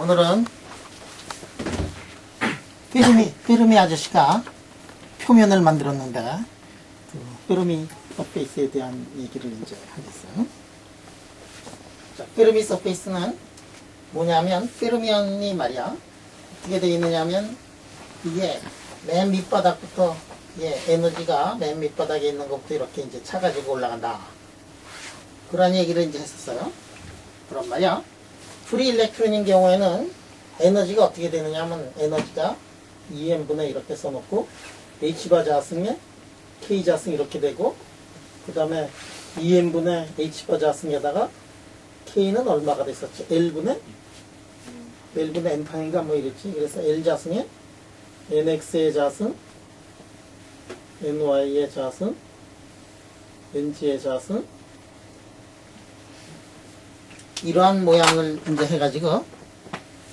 오늘은 페르미 아저씨가 표면을 만들었는데 그 페르미 서페이스에 대한 얘기를 이제 하겠어요. 자, 페르미 서페이스는 뭐냐면 페르미언이 말이야 어떻게 되어 있느냐면 이게 맨 밑바닥부터 에너지가 맨 밑바닥에 있는 것부터 이렇게 이제 차가지고 올라간다. 그런 얘기를 이제 했었어요. 그런 말이야. 프리 일렉트론인 경우에는 에너지가 어떻게 되느냐면 에너지가 EM분의 이렇게 써놓고 H바 자승에 K 자승 이렇게 되고 그 다음에 EM분의 H바 자승에다가 K는 얼마가 됐었지? L분의 N파인가 뭐 이랬지. 그래서 L 자승에 NX의 자승 NY의 자승 NG의 자승 이러한 모양을 이제 해가지고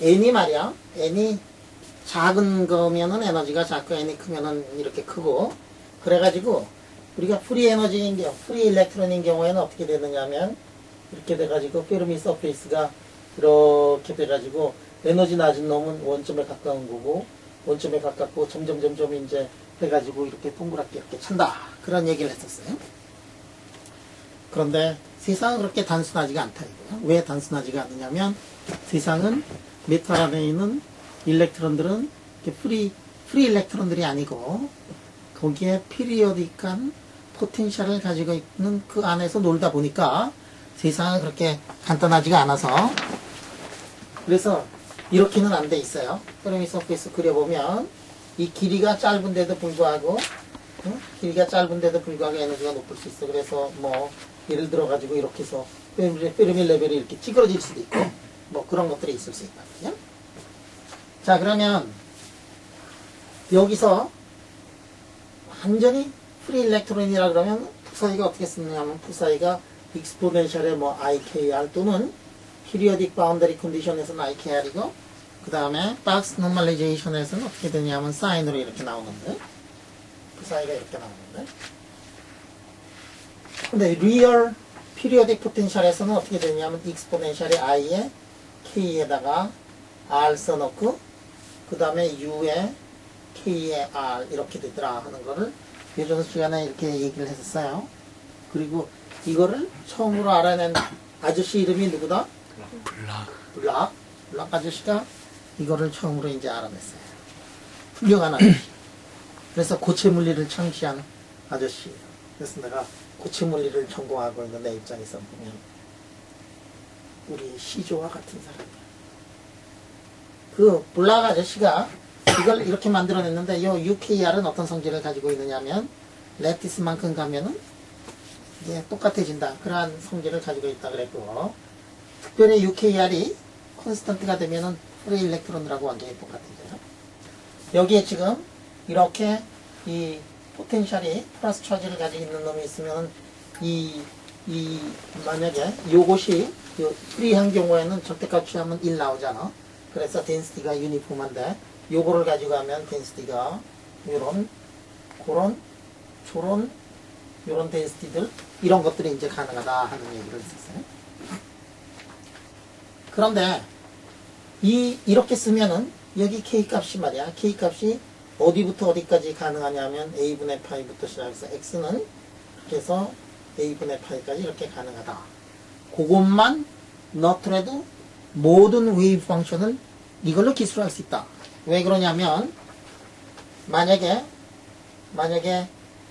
N이 말이야 N이 작은 거면은 에너지가 작고 N이 크면은 이렇게 크고 그래가지고 우리가 프리 에너지인 경우 프리 일렉트론인 경우에는 어떻게 되느냐면 이렇게 돼가지고 페르미 서페이스가 이렇게 돼가지고 에너지 낮은 놈은 원점에 가까운 거고 원점에 가깝고 점점 이제 해가지고 이렇게 동그랗게 이렇게 찬다 그런 얘기를 했었어요. 그런데 세상은 그렇게 단순하지가 않다 이거야. 왜 단순하지가 않느냐면 세상은 메탈 안에 있는 일렉트론들은 프리 일렉트론들이 아니고 거기에 피리어딕한 포텐셜을 가지고 있는 그 안에서 놀다 보니까 세상은 그렇게 간단하지가 않아서 그래서 이렇게는 안 돼 있어요. 페르미 서페이스 그려보면 이 길이가 짧은데도 불구하고 길이가 짧은데도 불구하고 에너지가 높을 수 있어. 그래서 뭐 예를 들어 가지고 이렇게 해서 페르미 레벨이 이렇게 찌그러질 수도 있고 뭐 그런 것들이 있을 수 있다. 그냥? 자 그러면 여기서 완전히 프리 일렉트론이라 그러면 푸사이가 어떻게 쓰느냐면 푸사이가 익스포넨셜의 뭐 IKR 또는 피리어딕 바운더리 컨디션에서는 IKR이고 그 다음에 박스 노멀리제이션에서는 어떻게 되냐면 사인으로 이렇게 나오는데 푸사이가 이렇게 나오는데 근데 리얼 피리어딕 포텐셜에서는 어떻게 되냐면 익스포넨셜의 I에 K에다가 R 써놓고 그 다음에 U에 K에 R 이렇게 되더라 하는 거를 예전 시간에 이렇게 얘기를 했었어요. 그리고 이거를 처음으로 알아낸 아저씨 이름이 누구다? 블락 아저씨가 이거를 처음으로 이제 알아냈어요. 훌륭한 아저씨. 그래서 고체 물리를 창시한 아저씨예요. 그래서 내가 고체 물리를 전공하고 있는 내 입장에서 보면 우리 시조와 같은 사람이야. 그 블락 아저씨가 이걸 이렇게 만들어냈는데 이 UKR은 어떤 성질을 가지고 있느냐면 레티스만큼 가면은 이게 똑같아진다. 그러한 성질을 가지고 있다 그랬고 특별히 UKR이 콘스턴트가 되면은 프리 일렉트론들하고 완전히 똑같아져요. 여기에 지금 이렇게 이 포텐셜이 플러스 차지를 가지고 있는 놈이 있으면 이 만약에 요것이 프리한 경우에는 절대값 취하면 1 나오잖아. 그래서 덴시티가 유니폼한데 요거를 가지고 하면 덴시티가 요런 덴시티들 이런 것들이 이제 가능하다 하는 얘기를 했었어요. 그런데 이렇게 쓰면은 여기 K 값이 말이야. K 값이 어디부터 어디까지 가능하냐면 A분의 파이부터 시작해서 X는 이렇게 해서 A분의 파이까지 이렇게 가능하다. 그것만 넣더라도 모든 웨이브 펑션을 이걸로 기술할 수 있다. 왜 그러냐면 만약에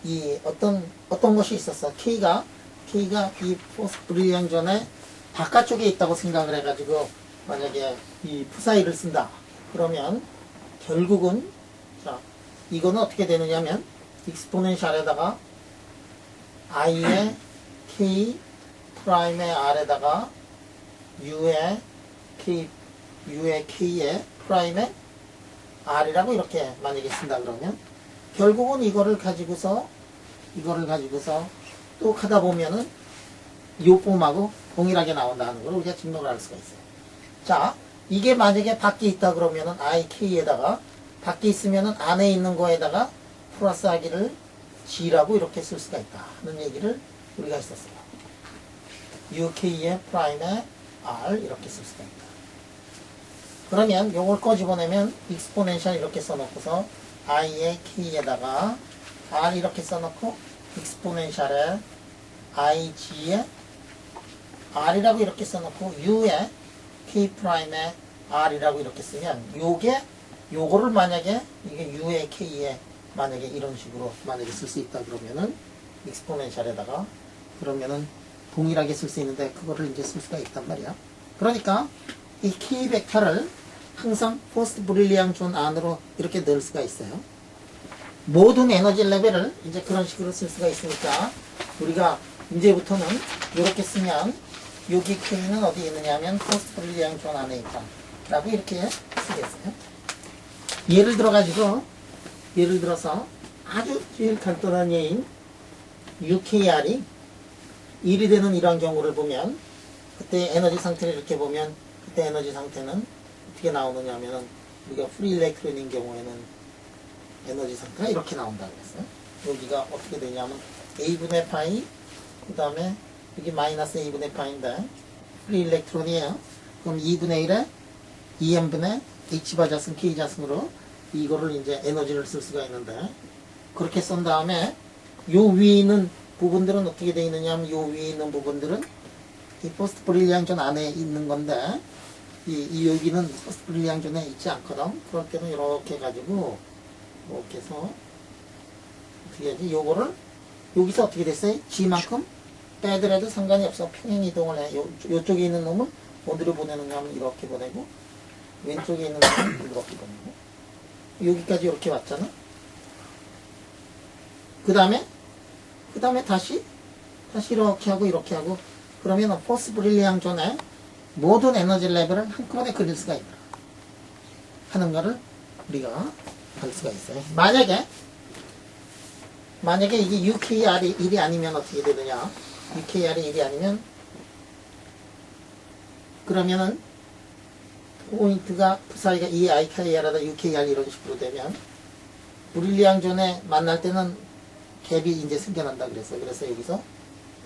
이 어떤 것이 있었어. K가 이 포스 브리ლი앙 전에 바깥쪽에 있다고 생각을 해가지고 만약에 이 푸사이를 쓴다. 그러면 결국은 자 이거는 어떻게 되느냐면 익스포넨셜에다가 I에 K 프라임의 R에다가 U에 K에 프라임의 R이라고 이렇게 만약에 쓴다 그러면 결국은 이거를 가지고서 또 하다 보면은 요 폼하고 동일하게 나온다는 걸 우리가 증명을 할 수가 있어요. 자, 이게 만약에 밖에 있다 그러면은 IK에다가 밖에 있으면은 안에 있는 거에다가 플러스 하기를 G라고 이렇게 쓸 수가 있다 하는 얘기를 우리가 했었어요. UK의 프라임에 R 이렇게 쓸 수가 있다. 그러면 요걸 꺼집어내면 익스포넨셜 이렇게 써놓고서 i의 k에다가 r 이렇게 써놓고 익스포넨셜에 ig에 r이라고 이렇게 써놓고 u에 k 프라임에 r이라고 이렇게 쓰면 요거를 만약에 이게 u에 k에 만약에 이런 식으로 만약에 쓸 수 있다 그러면은 익스포넨셜에다가 그러면은 동일하게 쓸 수 있는데 그거를 이제 쓸 수가 있단 말이야. 그러니까 이 k 벡터를 항상 포스트 브릴리앙 존 안으로 이렇게 넣을 수가 있어요. 모든 에너지 레벨을 이제 그런 식으로 쓸 수가 있으니까 우리가 이제부터는 이렇게 쓰면 여기 k는 어디에 있느냐면 포스트 브릴리앙 존 안에 있다 라고 이렇게 쓰겠어요. 예를 들어서 아주 제일 간단한 예인 UKR이 1이 되는 이런 경우를 보면 그때 에너지 상태를 이렇게 보면 그때 에너지 상태는 어떻게 나오느냐 하면은 우리가 프리 일렉트론인 경우에는 에너지 상태가 이렇게 나온다고 했어요. 여기가 어떻게 되냐면 A분의 파이 그 다음에 여기 마이너스 A분의 파인데 프리 일렉트론이에요. 그럼 2분의 1에 2n분의 H바자승 K자승으로 이거를 이제 에너지를 쓸 수가 있는데 그렇게 쓴 다음에 요 위에 있는 부분들은 어떻게 되어 있느냐 하면 요 위에 있는 부분들은 이 포스트 브릴리앙 존 안에 있는 건데 이 여기는 포스트 브릴리앙 존에 있지 않거든. 그럴 때는 이렇게 해가지고 이렇게 해서 어떻게 하지? 요거를 여기서 어떻게 됐어요? G만큼 빼더라도 상관이 없어. 평행 이동을 해. 요쪽에 있는 놈은 어디로 보내는가 하면 이렇게 보내고 왼쪽에 있는 놈은 이렇게 보내고 여기까지 이렇게 왔잖아. 그 다음에 다시 이렇게 하고 그러면 포스트 브릴리앙 존에 모든 에너지 레벨을 한꺼번에 그릴 수가 있다 하는 거를 우리가 알 수가 있어요. 만약에 이게 UKR이 1이 아니면 어떻게 되느냐? UKR이 1이 아니면 그러면은 포인트가 사이가 EIKR하다 UKR 이런 식으로 되면 브릴리앙 존에 만날 때는 갭이 이제 생겨난다 그래서 여기서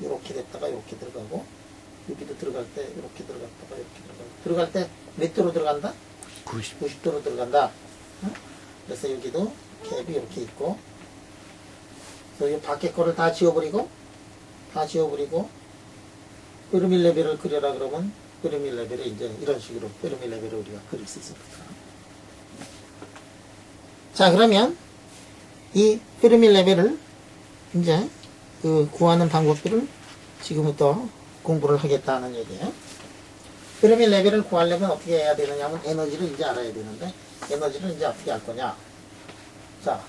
이렇게 됐다가 이렇게 들어가고 여기도 들어갈 때 이렇게 들어갔다가 이렇게 들어갈 때 몇 도로 들어간다? 90도로 들어간다. 응? 그래서 여기도 갭이 이렇게 있고 그래서 이 밖에 거를 다 지워버리고 페르미 레벨을 그려라 그러면 페르미 레벨을 이제 이런 식으로 페르미 레벨을 우리가 그릴 수 있습니다. 자, 그러면 이 페르미 레벨을 이제 그 구하는 방법들을 지금부터 공부를 하겠다는 얘기예요. 페르미 레벨을 구하려면 어떻게 해야 되느냐 하면 에너지를 이제 알아야 되는데 에너지를 이제 어떻게 할 거냐. 자,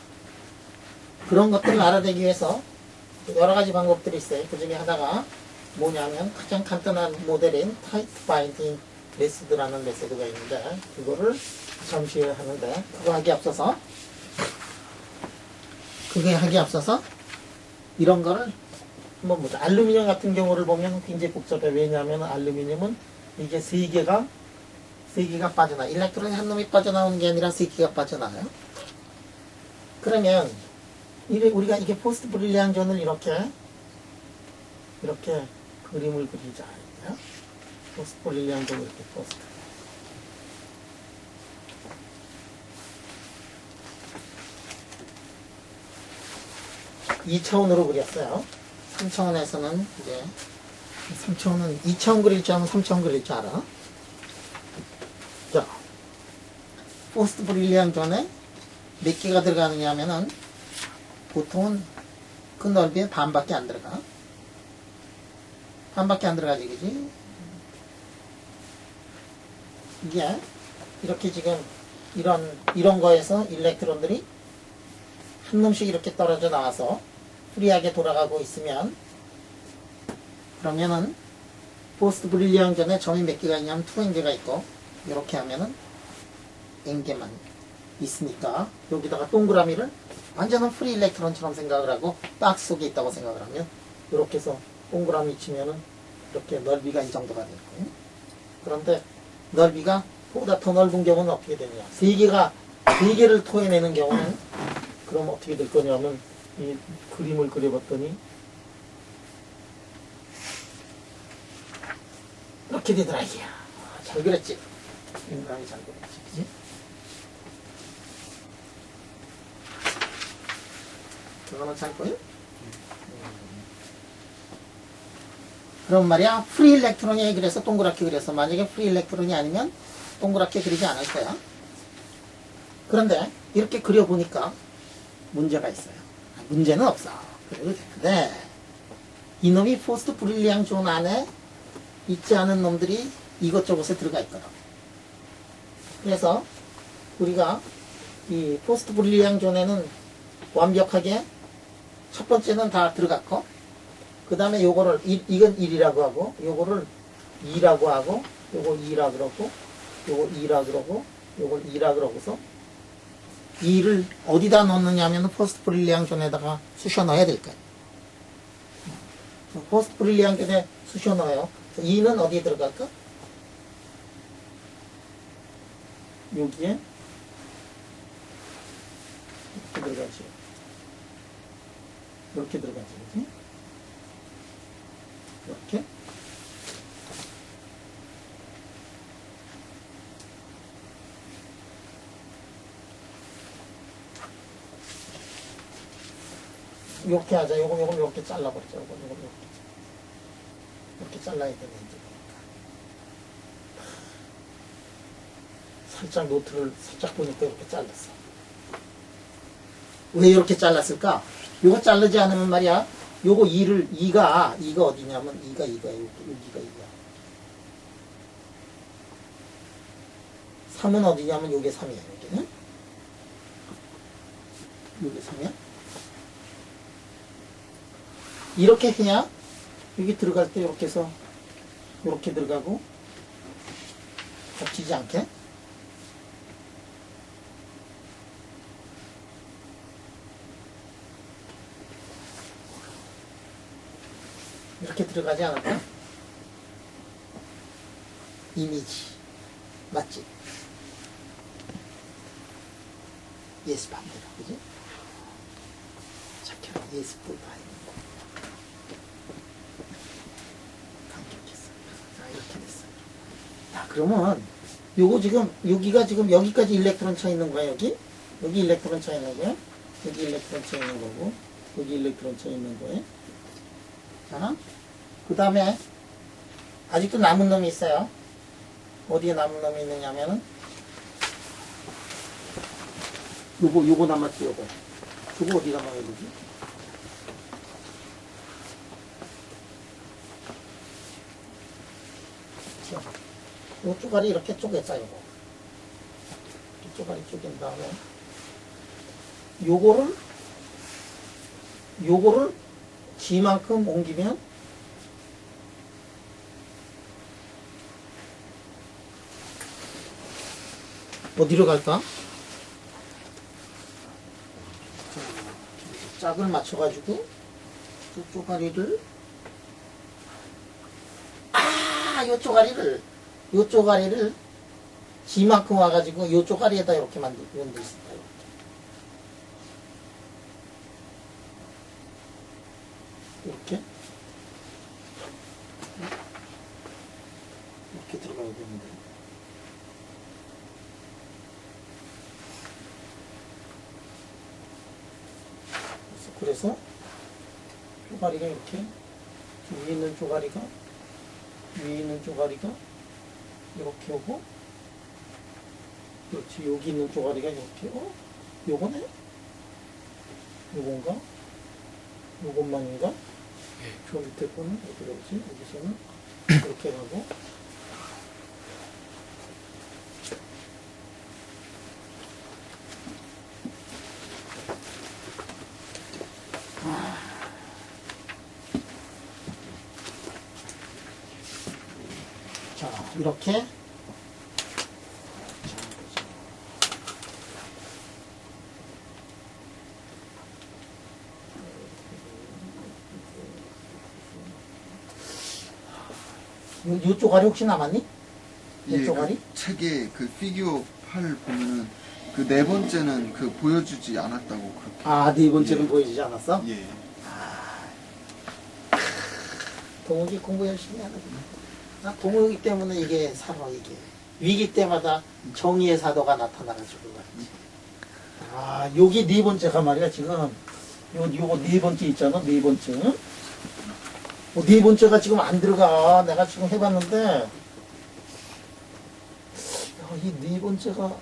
그런 것들을 알아내기 위해서 여러 가지 방법들이 있어요. 그 중에 하나가 뭐냐면 가장 간단한 모델인 타이트 바인딩 메소드라는 메소드가 있는데 그거를 잠시 후에 하는데 그게 하기 앞서서 이런 거를 한번 보자. 알루미늄 같은 경우를 보면 굉장히 복잡해. 왜냐하면 알루미늄은 이게 세 개가 빠져나. 일렉트론이 한 놈이 빠져나오는 게 아니라 세 개가 빠져나와요. 그러면 우리가 이게 포스트 브릴리앙 존을 이렇게 그림을 그리자. 포스트 브릴리앙 존 이렇게 포스트. 이 차원으로 그렸어요. 3차원에서는 이제 3차원은 2차원 그릴 줄 알면 3차원 그릴 줄 알아. 자, 포스트 브릴리앙 존에 몇 개가 들어가느냐 하면은 보통은 그 넓이의 반밖에 안 들어가. 반밖에 안 들어가지, 그지? 이게 이렇게 지금 이런 거에서 일렉트론들이 한 놈씩 이렇게 떨어져 나와서 프리하게 돌아가고 있으면 그러면은 포스트 브릴리앙 존에 점이 몇 개가 있냐면 2N개가 있고 이렇게 하면은 N개만 있으니까 여기다가 동그라미를 완전한 프리 일렉트론처럼 생각을 하고 박스 속에 있다고 생각을 하면 이렇게 해서 동그라미 치면은 이렇게 넓이가 이 정도가 될 거예요. 그런데 넓이가 보다 더 넓은 경우는 어떻게 되느냐. 3개를 토해내는 경우는 그럼 어떻게 될 거냐면 이 그림을 그려봤더니 이렇게 되더라. 이야, 잘 그렸지. 동그라미 잘 그렸지, 그지? 그거는 잘 보여? 그럼 말이야, 프리 일렉트론이 그래서 동그랗게 그려서 만약에 프리 일렉트론이 아니면 동그랗게 그리지 않을 거야. 그런데 이렇게 그려보니까 문제가 있어요. 문제는 없어. 그래도 되는데 이놈이 포스트 브릴리앙 존 안에 있지 않은 놈들이 이것저것에 들어가 있거든. 그래서 우리가 이 포스트 브릴리앙 존에는 완벽하게 첫 번째는 다 들어갔고, 그 다음에 요거를 이건 1이라고 하고, 요거를 2라고 하고, 요거 2라 그러고, 요거 2라 그러고, 요걸 2라 그러고서 2를 어디다 넣느냐 하면 포스트 브릴리앙 존에다가 쑤셔 넣어야 될 거예요. 포스트 브릴리앙 존에 쑤셔 넣어요. 2는 어디에 들어갈까? 여기에 이렇게 들어가지. 이렇게 들어가지, 그지? 이렇게. 이렇게 하자. 요거 이렇게 잘라버리자. 요거 이렇게 잘라야 되네, 이제. 살짝 노트를 살짝 보니까 이렇게 잘랐어. 왜 이렇게 잘랐을까? 요거 자르지 않으면 말이야, 요거 2가 어디냐면 2가 여기가 2야. 3은 어디냐면 요게 3이야, 여기는. 요게 3이야. 이렇게 해야 여기 들어갈 때 이렇게 해서 이렇게 들어가고 겹치지 않게. 이렇게 들어가지 않을까? 이미지 맞지? 예스 반대로, 그지? 착해라. 예스 뿔 바이. 자, 이렇게 됐어요. 자, 그러면 요거 지금 여기가 지금 여기까지 일렉트론 차 있는 거야. 여기 일렉트론 차 있는 거야. 여기 일렉트론 차 있는 거고, 여기 일렉트론 차 있는 거예요. 자, 그 다음에 아직도 남은 놈이 있어요. 어디에 남은 놈이 있느냐면은 요거 남았지. 요거 어디다 넣어야 되지? 요 쪼가리 이렇게 쪼개자. 요거 쪼가리 쪼갠 다음에 요거를 G만큼 옮기면 어디로 갈까? 짝을 맞춰가지고 요 쪼가리를 요 쪼가리를 G만큼 와가지고 요 쪼가리에다 이렇게 만들 수 있다. 이렇게 들어가야 되는데, 그래서 쪼가리가 이렇게 위에 있는 쪼가리가 이렇게 오고, 그렇지, 여기 있는 쪼가리가 이렇게, 요거네? 요건가? 요것만인가? 저 밑에 거는 어디로 오지? 여기서는 이렇게 가고, 자, 이렇게. 요 쪼가리 혹시 남았니? 요 쪼가리? 그 책에 그 피규어 8 보면은 그 네 번째는 그 보여주지 않았다고 그렇게. 네 번째는 보여주지 않았어? 예. 동욱이 공부 열심히 하는구나. 나 동욱이 때문에 이게 살아, 이게. 위기 때마다 정의의 사도가 나타나가지고 말이지. 아, 여기 네 번째가 말이야, 지금. 요거 네 번째 있잖아, 네 번째. 네 번째가 지금 안 들어가. 내가 지금 해봤는데, 이 네 번째가,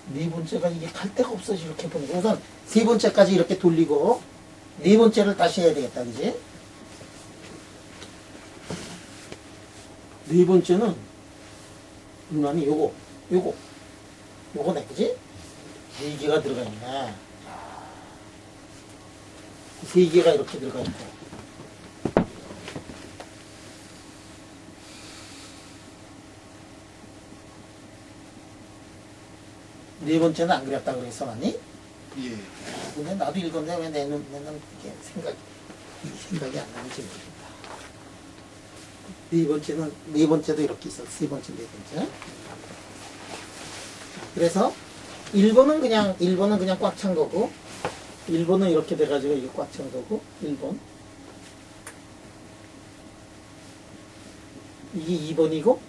네 번째가 이게 갈 데가 없어, 이렇게 보니까. 우선 세 번째까지 이렇게 돌리고, 네 번째를 다시 해야 되겠다, 그지? 네 번째는, 누나니 요거네, 그지? 네 개가 들어가 있네. 세 개가 이렇게 들어가 있고. 네 번째는 안 그렸다 그랬어, 아니? 예. 근데 나도 읽었는데 왜 내는 이게 생각이 안 나는지 모르겠다. 네 번째도 이렇게 있어. 세 번째, 네 번째. 그래서 1번은 그냥 꽉 찬 거고, 1번은 이렇게 돼가지고 이게 꽉 찬 거고, 1번. 이게 2번이고,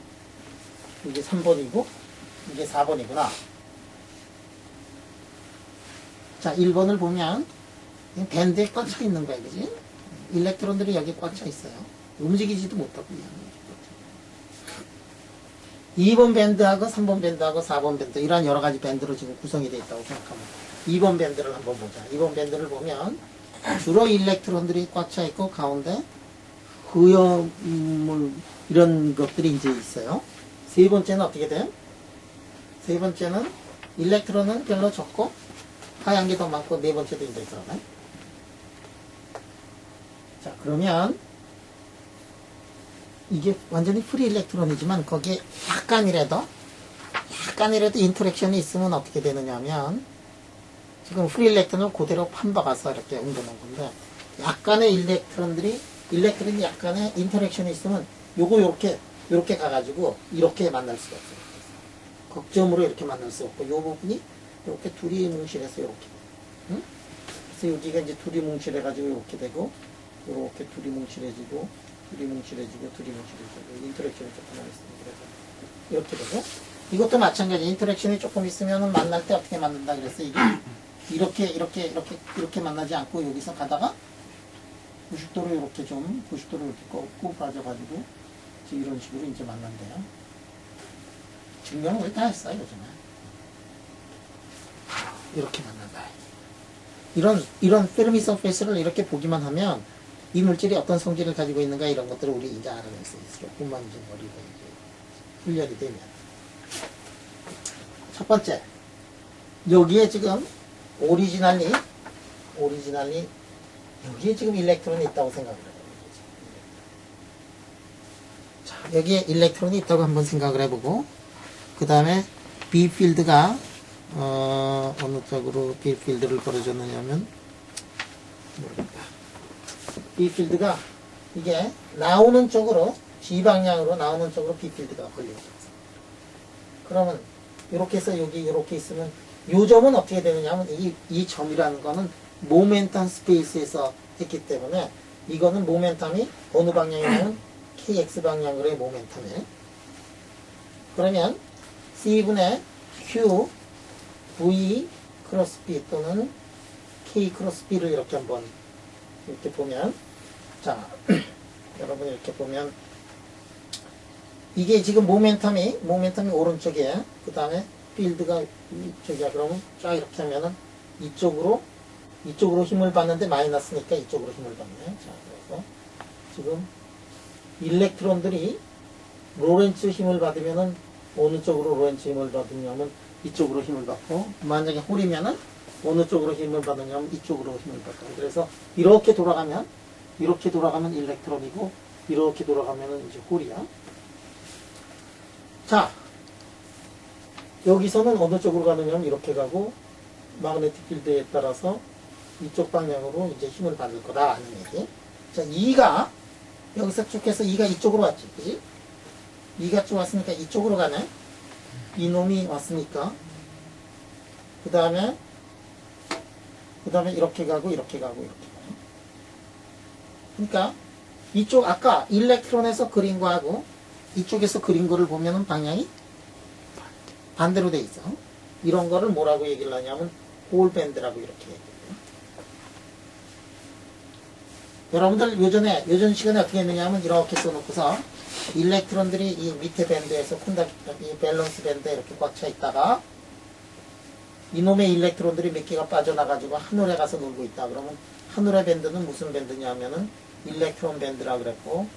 이게 3번이고, 이게 4번이구나. 자, 1번을 보면, 밴드에 꽉 차 있는 거야, 그지? 일렉트론들이 여기 꽉 차 있어요. 움직이지도 못하고, 2번 밴드하고 3번 밴드하고 4번 밴드, 이러한 여러 가지 밴드로 지금 구성이 되어 있다고 생각하면 2번 밴드를 한번 보자. 2번 밴드를 보면 주로 일렉트론들이 꽉 차 있고 가운데 흐염물 이런 것들이 이제 있어요. 세 번째는 어떻게 돼? 세 번째는 일렉트론은 별로 적고 하얀 게 더 많고 네 번째도 이제 들어가네. 자, 그러면 이게 완전히 프리 일렉트론이지만 거기에 약간이라도 인터랙션이 있으면 어떻게 되느냐면 지금 프리 일렉트론을 그대로 판박아서 이렇게 옮겨놓은 건데 약간의 일렉트론이 약간의 인터랙션이 있으면 요거 요렇게 가가지고 이렇게 만날 수가 없어요. 극점으로 이렇게 만날 수 없고 요 부분이 이렇게 둘이 뭉실해서 이렇게 응? 그래서 여기가 이제 둘이 뭉실해가지고 이렇게 되고 이렇게 둘이 뭉실해지고 인터랙션이 조금 있습니다. 그래서 이렇게 되고 이것도 마찬가지 인터랙션이 조금 있으면 만날 때 어떻게 만든다 그랬어. 이게 이렇게 만나지 않고 여기서 가다가 90도로 이렇게 꺾고 빠져가지고 이런 식으로 이제 만난대요. 증명을 거의 다 했어요, 요즘에. 이렇게 만난다. 이런 페르미 서페이스를 이렇게 보기만 하면 이 물질이 어떤 성질을 가지고 있는가 이런 것들을 우리 이제 알아낼 수 있어요. 조금만 이제 머리가 이제 훈련이 되면. 첫 번째, 여기에 지금 오리지널리 여기에 지금 일렉트론이 있다고 생각을 해요. 자, 여기에 일렉트론이 있다고 한번 생각을 해보고 그 다음에 B 필드가 어느 쪽으로 B 필드를 걸어줬느냐면 모르겠다. B 필드가 이게 나오는 쪽으로 G 방향으로 나오는 쪽으로 B 필드가 걸려있어요. 그러면 이렇게 해서 여기 이렇게 있으면 요 점은 어떻게 되느냐 하면 이 점이라는 거는 모멘텀 스페이스에서 했기 때문에 이거는 모멘텀이 어느 방향이냐면 KX 방향으로의 모멘텀이에요. 그러면 C분의 Q V 크로스 B 또는 K 크로스 B를 이렇게 한번 이렇게 보면 자 여러분 이렇게 보면 이게 지금 모멘텀이 오른쪽이에요. 그 다음에 필드가 이쪽이야. 그러면 쫙 이렇게 하면은 이쪽으로 힘을 받는데 마이너스니까 이쪽으로 힘을 받네. 자, 그래서 지금 일렉트론들이 로렌츠 힘을 받으면은 어느 쪽으로 로렌츠 힘을 받으냐면 이쪽으로 힘을 받고 만약에 홀이면은 어느 쪽으로 힘을 받느냐면 이쪽으로 힘을 받고 그래서 이렇게 돌아가면 일렉트론이고 이렇게 돌아가면은 이제 홀이야. 자, 여기서는 어느 쪽으로 가느냐면 이렇게 가고 마그네틱 필드에 따라서 이쪽 방향으로 이제 힘을 받을 거다 하는 얘기. 자, 2가 여기서 쭉 해서 2가 이쪽으로 왔지, 그지? 2가 쭉 왔으니까 이쪽으로 가네. 이놈이 왔으니까 그 다음에 이렇게 가고 이렇게 가고. 그러니까 이쪽 아까 일렉트론에서 그린 거하고 이쪽에서 그린 거를 보면은 방향이 반대로 돼 있어. 이런 거를 뭐라고 얘기를 하냐면 홀 밴드라고 이렇게 얘기해요. 여러분들 요전 시간에 어떻게 했느냐면 이렇게 써놓고서 일렉트론들이 이 밑에 밴드에서 이 밸런스 밴드에 이렇게 꽉 차 있다가 이놈의 일렉트론들이 몇 개가 빠져나가지고 하늘에 가서 놀고 있다. 그러면 하늘의 밴드는 무슨 밴드냐면은 일렉트론 밴드라 그랬고,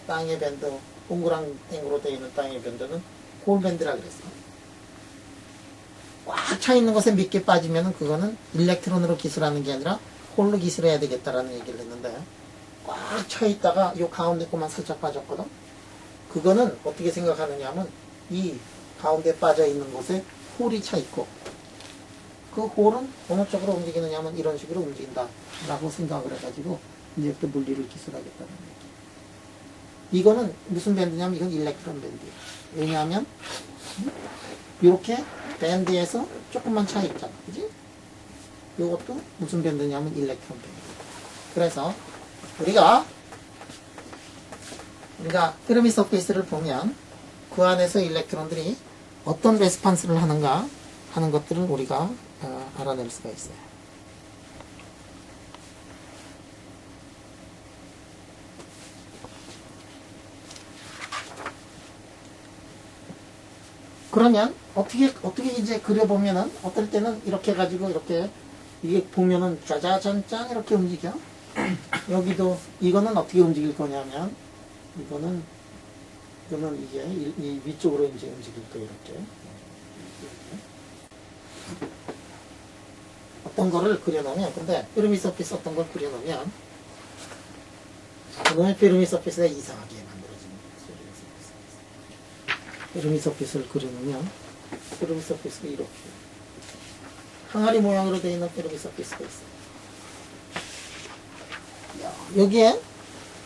땅의 밴드, 동그랑땡으로 되어 있는 땅의 밴드는 홀 밴드라 그랬어. 꽉 차 있는 것에 몇 개 빠지면은 그거는 일렉트론으로 기술하는 게 아니라 홀로 기술해야 되겠다라는 얘기를 했는데, 꽉 차 있다가 요 가운데 것만 살짝 빠졌거든. 그거는 어떻게 생각하느냐 하면 이 가운데 빠져 있는 곳에 홀이 차 있고, 그 홀은 어느 쪽으로 움직이느냐 하면 이런 식으로 움직인다 라고 생각을 해가지고 이제 또 물리를 기술하겠다는 얘기. 이거는 무슨 밴드냐면 이건 일렉트론 밴드예요. 왜냐하면 이렇게 밴드에서 조금만 차이 있잖아, 그지? 이것도 무슨 밴드냐면 일렉트론 밴드. 그래서 우리가 페르미 서페이스를 보면 그 안에서 일렉트론들이 어떤 레스판스를 하는가 하는 것들을 우리가 알아낼 수가 있어요. 그러면 어떻게 이제 그려보면은 어떨 때는 이렇게 해가지고 이렇게 이게 보면은 짜자잔짠 이렇게 움직여. 여기도 이거는 어떻게 움직일 거냐면 이거는 이게 이 위쪽으로 이제 움직일 거예요. 이렇게 어떤 거를 그려놓으면, 근데 페르미 서페이스 어떤 걸 그려놓으면 그놈의 페르미 서페이스가 이상하게 만들어지는 거예요. 페르미 서페이스를 그려놓으면 페르미 서페이스가 이렇게 항아리 모양으로 되어 있는 페르미 서페이스가 있어요. 여기에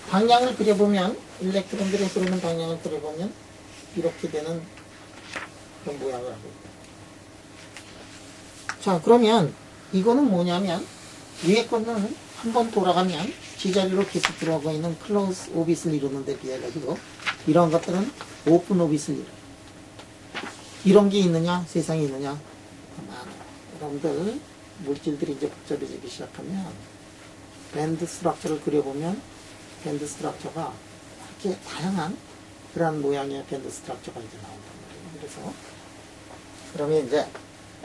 방향을 그려보면, 일렉트론들이 흐르는 방향을 그려보면 이렇게 되는 그런 모양을 하고 있다. 자, 그러면 이거는 뭐냐면 위에 거는 한번 돌아가면 제자리로 계속 들어가고 있는 클로즈 오빗을 이루는 데 비해 가지고 이런 것들은 오픈 오빗을 이루어요. 이런 게 있느냐? 세상에 있느냐? 여러분들 물질들이 이제 복잡해지기 시작하면 밴드 스트럭처를 그려보면 밴드 스트럭처가 이렇게 다양한 그런 모양의 밴드 스트럭처가 이제 나온단 말이에요. 그래서 그러면 이제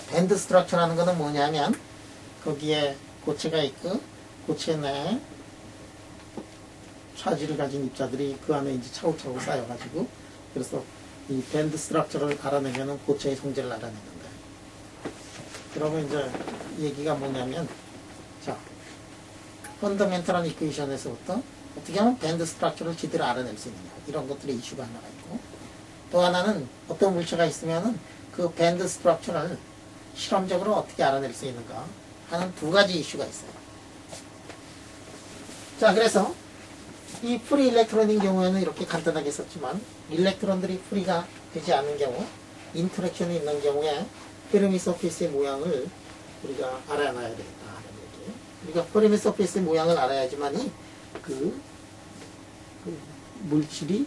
밴드 스트럭처라는 것은 뭐냐면 거기에 고체가 있고 고체 내에 차지를 가진 입자들이 그 안에 이제 차곡차곡 쌓여가지고, 그래서 이 밴드 스트럭처를 알아내면은 고체의 성질을 알아내는데, 그러면 이제 얘기가 뭐냐면, 자, 펀더멘털한 이퀘이션에서부터 어떻게 하면 밴드 스트럭처를 제대로 알아낼 수 있느냐, 이런 것들의 이슈가 하나가 있고, 또 하나는 어떤 물체가 있으면은 그 밴드 스트럭처를 실험적으로 어떻게 알아낼 수 있는가 하는 두 가지 이슈가 있어요. 자, 그래서 이 프리 일렉트론인 경우에는 이렇게 간단하게 썼지만, 일렉트론들이 프리가 되지 않는 경우, 인터랙션이 있는 경우에 페르미 서페이스의 모양을 우리가 알아놔야 되겠다 하는 얘기예요. 우리가 페르미 서페이스의 모양을 알아야지만이 그 물질이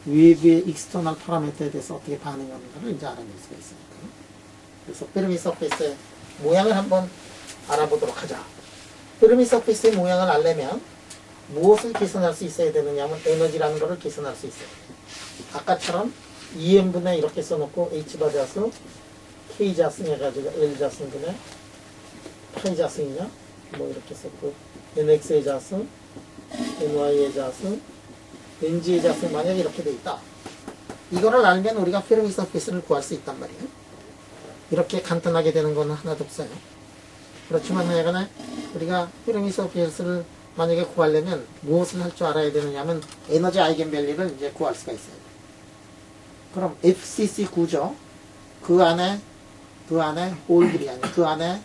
외부의 익스터널 파라미터에 대해서 어떻게 반응하는가를 이제 알아낼 수가 있으니까. 그래서 페르미 서페이스의 모양을 한번 알아보도록 하자. 페르미 서페이스의 모양을 알려면 무엇을 계산할 수 있어야 되느냐면 에너지라는 것을 계산할 수 있어요. 아까처럼 2n분의 이렇게 써놓고 h바자수 k자승 해가지고 l자승분의 파이자승이냐 뭐 이렇게 썼고 nx의 자승 ny의 자승 ng의 자승 만약에 이렇게 돼 있다. 이거를 알면 우리가 페르미 서페이스를 구할 수 있단 말이에요. 이렇게 간단하게 되는 거는 하나도 없어요. 그렇지만 하여간에 우리가 페르미 서페이스를 만약에 구하려면 무엇을 할 줄 알아야 되느냐면 에너지 아이겐밸류를 이제 구할 수가 있어요. 그럼 FCC 구조, 그 안에 홀들이 아니고 그 안에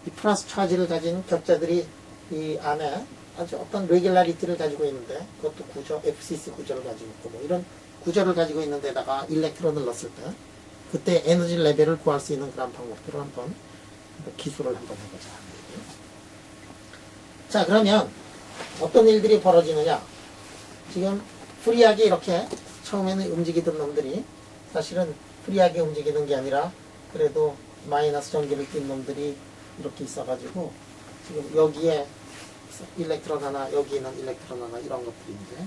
이 플러스 차지를 가진 격자들이 이 안에 아주 어떤 레귤라리티를 가지고 있는데, 그것도 구조, FCC 구조를 가지고 있고 뭐 이런 구조를 가지고 있는 데다가 일렉트론을 넣었을 때 그때 에너지 레벨을 구할 수 있는 그런 방법들을 한번 기술을 한번 해보자. 자, 그러면 어떤 일들이 벌어지느냐. 지금 프리하게 이렇게 처음에는 움직이던 놈들이 사실은 프리하게 움직이는 게 아니라 그래도 마이너스 전기를 띈 놈들이 이렇게 있어가지고 지금 여기에 일렉트론 하나, 여기는 일렉트론 하나 이런 것들인데,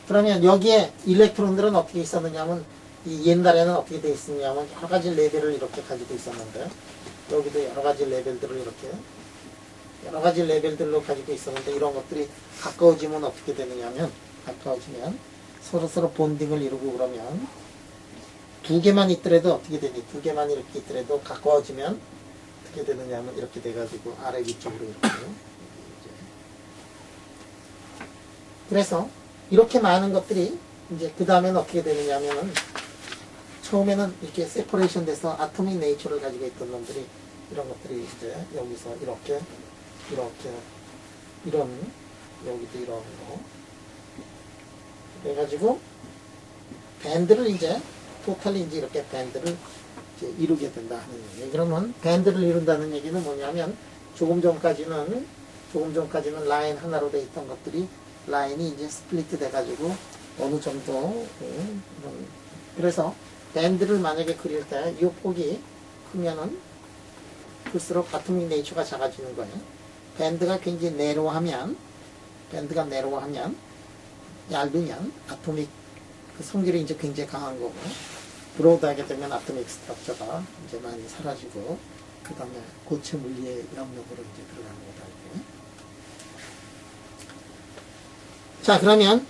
그러면 여기에 일렉트론들은 어떻게 있었느냐면 이 옛날에는 어떻게 돼 있었냐면 여러 가지 레벨을 이렇게 가지고 있었는데, 여기도 여러 가지 레벨들을 이렇게 여러 가지 레벨들로 가지고 있었는데, 이런 것들이 가까워지면 어떻게 되느냐면, 가까워지면 서로 본딩을 이루고, 그러면 두 개만 있더라도 어떻게 되니? 두 개만 이렇게 있더라도 가까워지면 어떻게 되느냐면 이렇게 돼가지고 아래 위쪽으로 이렇게 이제. 그래서 이렇게 많은 것들이 이제 그 다음에는 어떻게 되느냐면은, 처음에는 이렇게 세퍼레이션 돼서 아토믹 네이처를 가지고 있던 놈들이, 이런 것들이 이제 여기서 이렇게 이런, 여기도 이런 거 그래가지고 밴드를 이제 토탈리 이제 이렇게 밴드를 이제 이루게 된다 하는 얘기. 그러면 밴드를 이룬다는 얘기는 뭐냐면, 조금 전까지는 라인 하나로 돼 있던 것들이 라인이 이제 스플리트 돼가지고 어느 정도 그래서 밴드를 만약에 그릴 때 이 폭이 크면은 클수록 아토믹 네이처가 작아지는 거예요. 밴드가 굉장히 내로하면 얇으면 아토믹 그 성질이 이제 굉장히 강한 거고, 브로드하게 되면 아토믹 스트럭처가 이제 많이 사라지고, 그 다음에 고체 물리의 영역으로 이제 들어가는 거다. 이게. 자, 그러면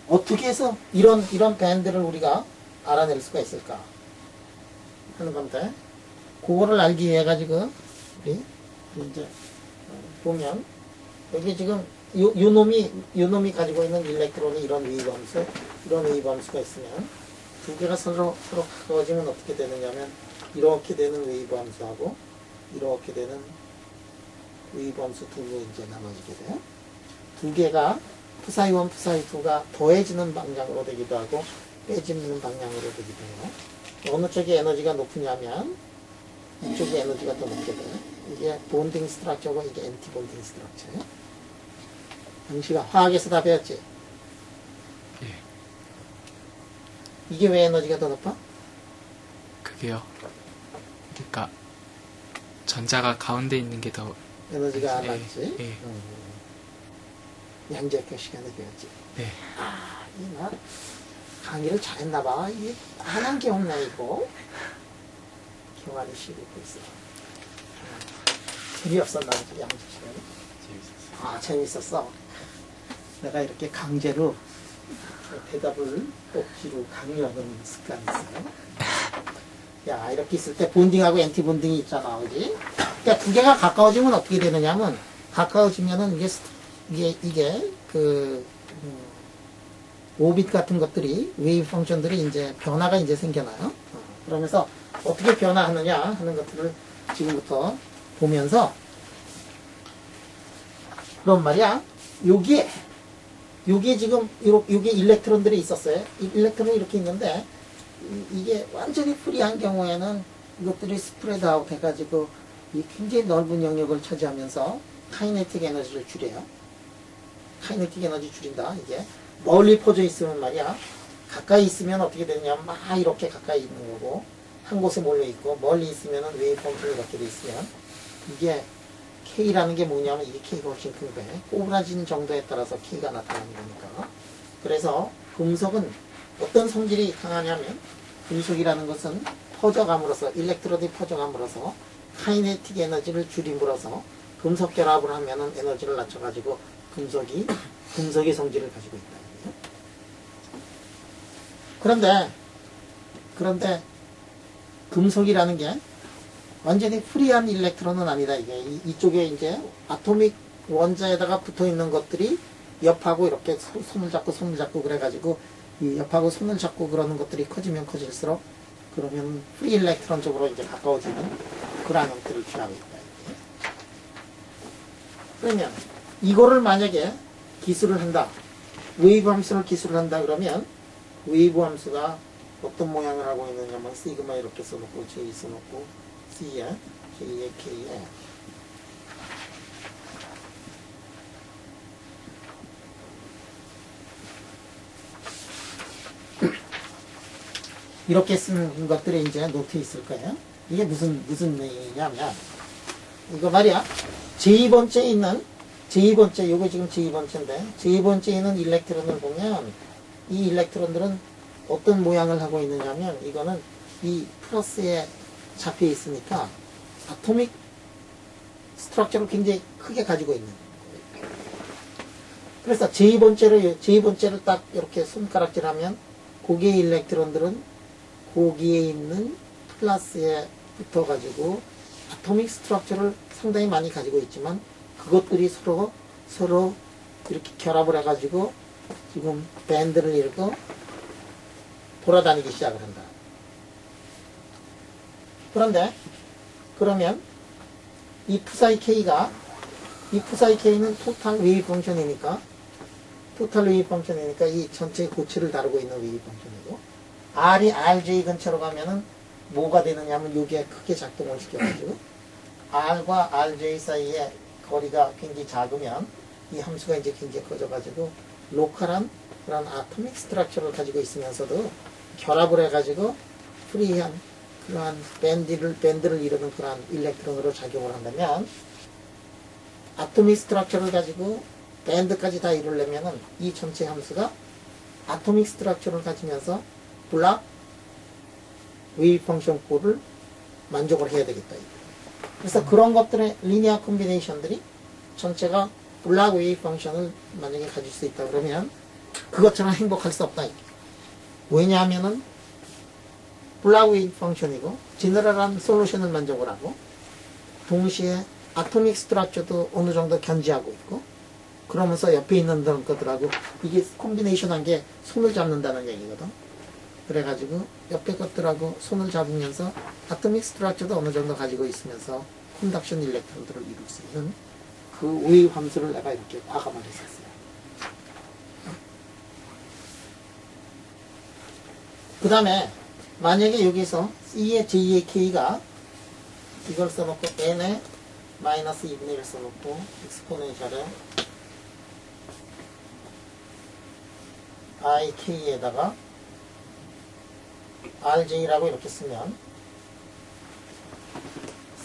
어떻게 해서 이런 밴드를 우리가 알아낼 수가 있을까 하는 건데, 그거를 알기 위해 가지고 우리 이제 보면, 여기 지금 요 놈이 가지고 있는 일렉트론이 이런 웨이브함수가 있으면, 두 개가 서로 가까워지면 어떻게 되느냐면, 이렇게 되는 웨이브함수하고 이렇게 되는 웨이브함수 두 개 이제 나눠지게 돼요. 두 개가 푸사이1, 푸사이2가 더해지는 방향으로 되기도 하고 빼지는 방향으로 되기도 해요. 어느 쪽에 에너지가 높으냐면 이쪽에 에너지가 더 높게 돼요. 이게 본딩 스트럭처고 이게 엔티 본딩 스트럭처예요. 영식아, 화학에서 다 배웠지? 예. 이게 왜 에너지가 더 높아? 그게요. 그러니까 전자가 가운데 있는 게 더 에너지가 예, 많지? 예. 양자교 시간에 배웠지? 네. 나 강의를 잘했나봐. 이게 하나는 게 없네, 이거. 경환이 쉬고 있어. 재미없었나, 양자 시간에? 재밌었어요. 재밌었어. 내가 이렇게 강제로 대답을 억지로 강요하는 습관이 있어요. 야, 이렇게 있을 때 본딩하고 엔티 본딩이 있잖아, 그지? 그러니까 두 개가 가까워지면 어떻게 되느냐면, 가까워지면은 이게 오빗 같은 것들이, 웨이브 펑션들이 이제 변화가 이제 생겨나요. 그러면서 어떻게 변화하느냐 하는 것들을 지금부터 보면서, 그런 말이야. 여기에 지금 여기 일렉트론들이 있었어요. 이 일렉트론이 이렇게 있는데, 이게 완전히 프리한 경우에는 이것들이 스프레드 아웃 해가지고 이 굉장히 넓은 영역을 차지하면서 카이네틱 에너지를 줄여요. 카이네틱 에너지 줄인다. 이게 멀리 퍼져 있으면 말이야, 가까이 있으면 어떻게 되냐면 막 이렇게 가까이 있는 거고, 한 곳에 몰려 있고, 멀리 있으면은 웨이브 펑션이 이렇게 돼 있으면, 이게 K라는 게 뭐냐면 이게 K가 훨씬 큰 거예요. 꼬부라진 정도에 따라서 K가 나타나는 거니까. 그래서 금속은 어떤 성질이 강하냐면, 금속이라는 것은 퍼져감으로써, 일렉트론이 퍼져감으로써 카이네틱 에너지를 줄임으로써 금속 결합을 하면은 에너지를 낮춰가지고 금속의 성질을 가지고 있다. 그런데 금속이라는 게 완전히 프리한 일렉트론은 아니다. 이게 이쪽에 이제 아토믹 원자에다가 붙어 있는 것들이 옆하고 이렇게 손을 잡고 그래가지고 이 옆하고 손을 잡고 그러는 것들이 커지면 커질수록, 그러면 프리 일렉트론 쪽으로 이제 가까워지는 그런 형태를 취하고 있다. 그러면 이거를 만약에 기술을 한다, 웨이브 함수를 기술을 한다 그러면, 웨이브 함수가 어떤 모양을 하고 있느냐면 시그마 이렇게 써놓고 J 써놓고 C에 J에 K에 이렇게 쓰는 것들이 이제 노트에 있을 거예요. 이게 무슨 얘기냐면, 이거 말이야. 제2번째에 있는, 제2번째, 요거 지금 제2번째인데, 제2번째에 있는 일렉트론을 보면, 이 일렉트론들은 어떤 모양을 하고 있느냐면, 이거는 이 플러스에 잡혀 있으니까, 아토믹 스트럭처를 굉장히 크게 가지고 있는 거예요. 그래서 제2번째를 딱 이렇게 손가락질하면, 거기에 일렉트론들은 거기에 있는 플러스에 붙어가지고 아토믹 스트럭처를 상당히 많이 가지고 있지만 그것들이 서로 이렇게 결합을 해가지고 지금 밴드를 이루고 돌아다니기 시작을 한다. 그런데 그러면 이 푸사이 K는 토탈 웨이브 펑션이니까 이 전체 고치를 다루고 있는 웨이브 펑션이고 R이 RJ 근처로 가면은 뭐가 되느냐면 요게 크게 작동을 시켜가지고 R과 RJ 사이에 거리가 굉장히 작으면 이 함수가 이제 굉장히 커져가지고 로컬한 그런 아토믹 스트럭처를 가지고 있으면서도 결합을 해가지고 프리한 그러한 밴드를 이루는 그러한 일렉트론으로 작용을 한다면 아토믹 스트럭처를 가지고 밴드까지 다 이루려면은 이 전체 함수가 아토믹 스트럭처를 가지면서 블락 웨이브 펑션 꼴을 만족을 해야 되겠다. 그래서 그런 것들의 리니어 콤비네이션들이 전체가 블락 웨이브 펑션을 만약에 가질 수 있다 그러면 그것처럼 행복할 수 없다. 왜냐하면은 블락 웨이브 펑션이고 제너럴한 솔루션을 만족을 하고 동시에 아토믹 스트럭처도 어느 정도 견지하고 있고 그러면서 옆에 있는 것들하고 이게 콤비네이션 한 게 손을 잡는다는 얘기거든. 그래가지고 옆에 것들하고 손을 잡으면서 아토믹 스트럭처도 어느 정도 가지고 있으면서 컨덕션 일렉트론들을 이룰 수 있는 그 웨이브 함수를 내가 이렇게 과감하게 썼어요. 그 다음에 만약에 여기서 C의 J의 K가 이걸 써놓고 N에 마이너스 2분의 1 써놓고 익스포넨셜에 IK에다가 RJ라고 이렇게 쓰면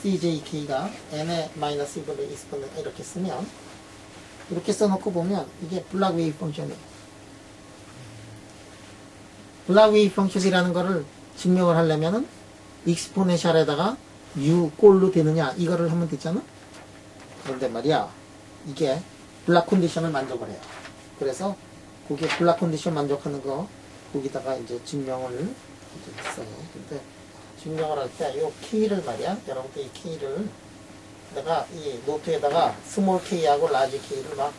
CJK가 N에 마이너스 2분의 1 익스포넨셜 이렇게 쓰면 이렇게 써놓고 보면 이게 블락 웨이브 펑션이에요. 블락 웨이브 펑션이라는 거를 증명을 하려면은 익스포넨셜에다가 U 꼴로 되느냐 이거를 하면 되잖아. 그런데 말이야 이게 블락 컨디션을 만족을 해요. 그래서 거기에 블락 컨디션 만족하는 거 거기다가 이제 증명을 이제 했어요. 근데 증명을 할 때 이 K를 말이야 여러분들 이 K를 내가 이 노트에다가 스몰 K하고 라지 K를 막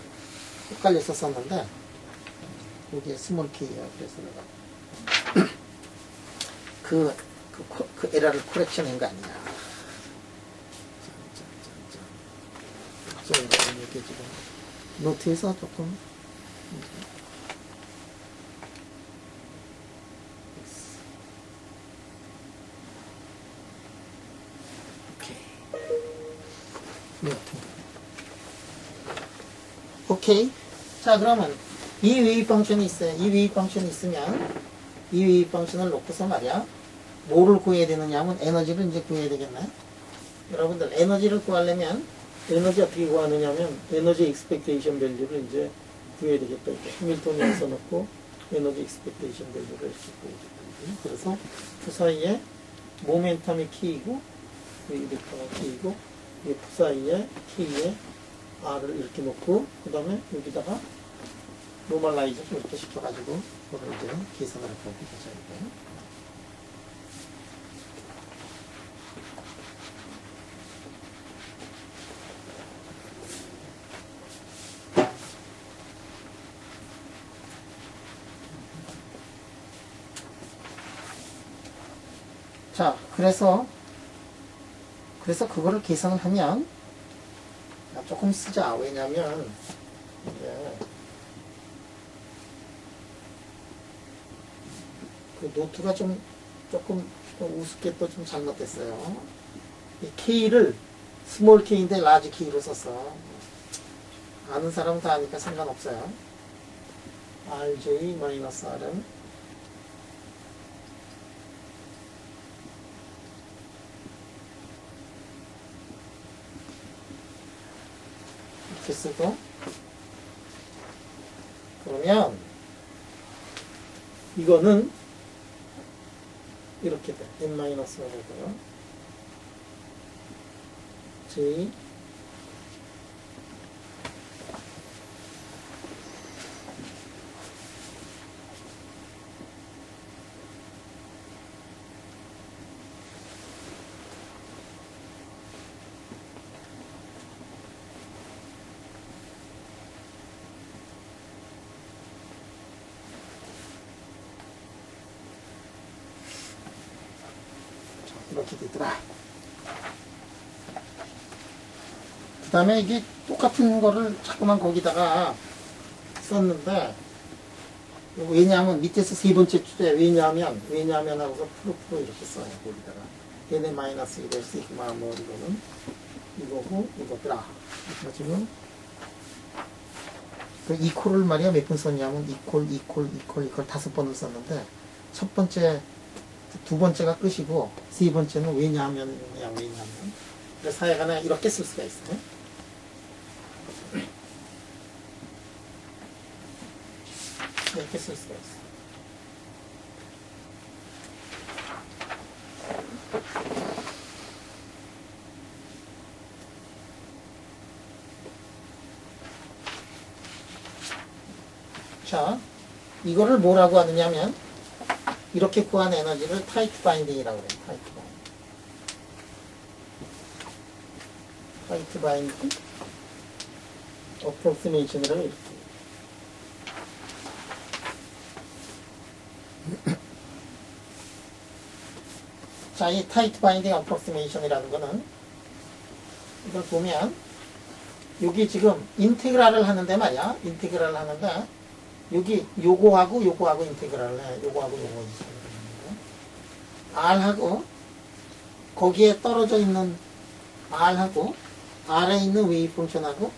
헷갈려서 썼는데 여기에 스몰 K야. 그래서 내가 그 에러를 코렉션한 거 아니야. 이렇게 지금 노트에서 조금 오케이. 자 그러면 이 웨이브 펑션이 있어요. 이 웨이브 펑션이 있으면 이 웨이브 펑션을 놓고서 말이야 뭐를 구해야 되느냐 하면 에너지를 이제 구해야 되겠네. 여러분들 에너지를 구하려면 에너지 어떻게 구하느냐 하면 에너지 익스펙테이션 밸류를 이제 구해야 되겠다. 해밀턴을 써놓고 에너지 익스펙테이션 밸류를 이렇게 구해야 되겠다. 그래서 그 사이에 모멘텀이 K이고 웨이브가 K이고 그 사이에 K에 R을 이렇게 놓고 그 다음에 여기다가 노멀라이저를 이렇게 시켜가지고 그걸 이제 계산을 할 거고 보자. 자, 그래서 그거를 계산을 하면 조금 쓰자. 왜냐면 이제 그 노트가 조금 우습게 또 좀 잘못됐어요. 이 K를 스몰 K인데 라지 K로 썼어. 아는 사람은 다 아니까 상관없어요. RJ-R은 이렇게 쓰고, 그러면 이거는 이렇게 돼. n-1가 되고요. j 이렇게 되더라. 그 다음에 이게 똑같은 거를 자꾸만 거기다가 썼는데, 왜냐하면 밑에서 세 번째 주제, 왜냐하면 하고서 프로 이렇게 써요. 거기다가 얘네 마이너스 1의 시그마 뭐 이거는 이거고 이거더라. 그래가지고 그 이퀄을 말이야 몇 번 썼냐면 이퀄 5번을 썼는데, 첫 번째 두 번째가 끝이고 세 번째는 왜냐하면이야. 그래서 사회간에 이렇게 쓸 수가 있어요. 이렇게 쓸 수가 있어요. 자, 이거를 뭐라고 하느냐면 이렇게 구한 에너지를 타이트 바인딩이라고 해요. 타이트 바인딩 어프로크시메이션이라고 이렇게. 자, 이 타이트 바인딩 어프로크시메이션이라는 거는 이걸 보면 여기 지금 인테그랄을 하는데 말이야. 인테그랄을 하는데 여기 요거하고 인테그랄을 해. 요거하고 인테그랄을 해. R하고 거기에 떨어져 있는 R하고 R에 있는 웨이브 펑션하고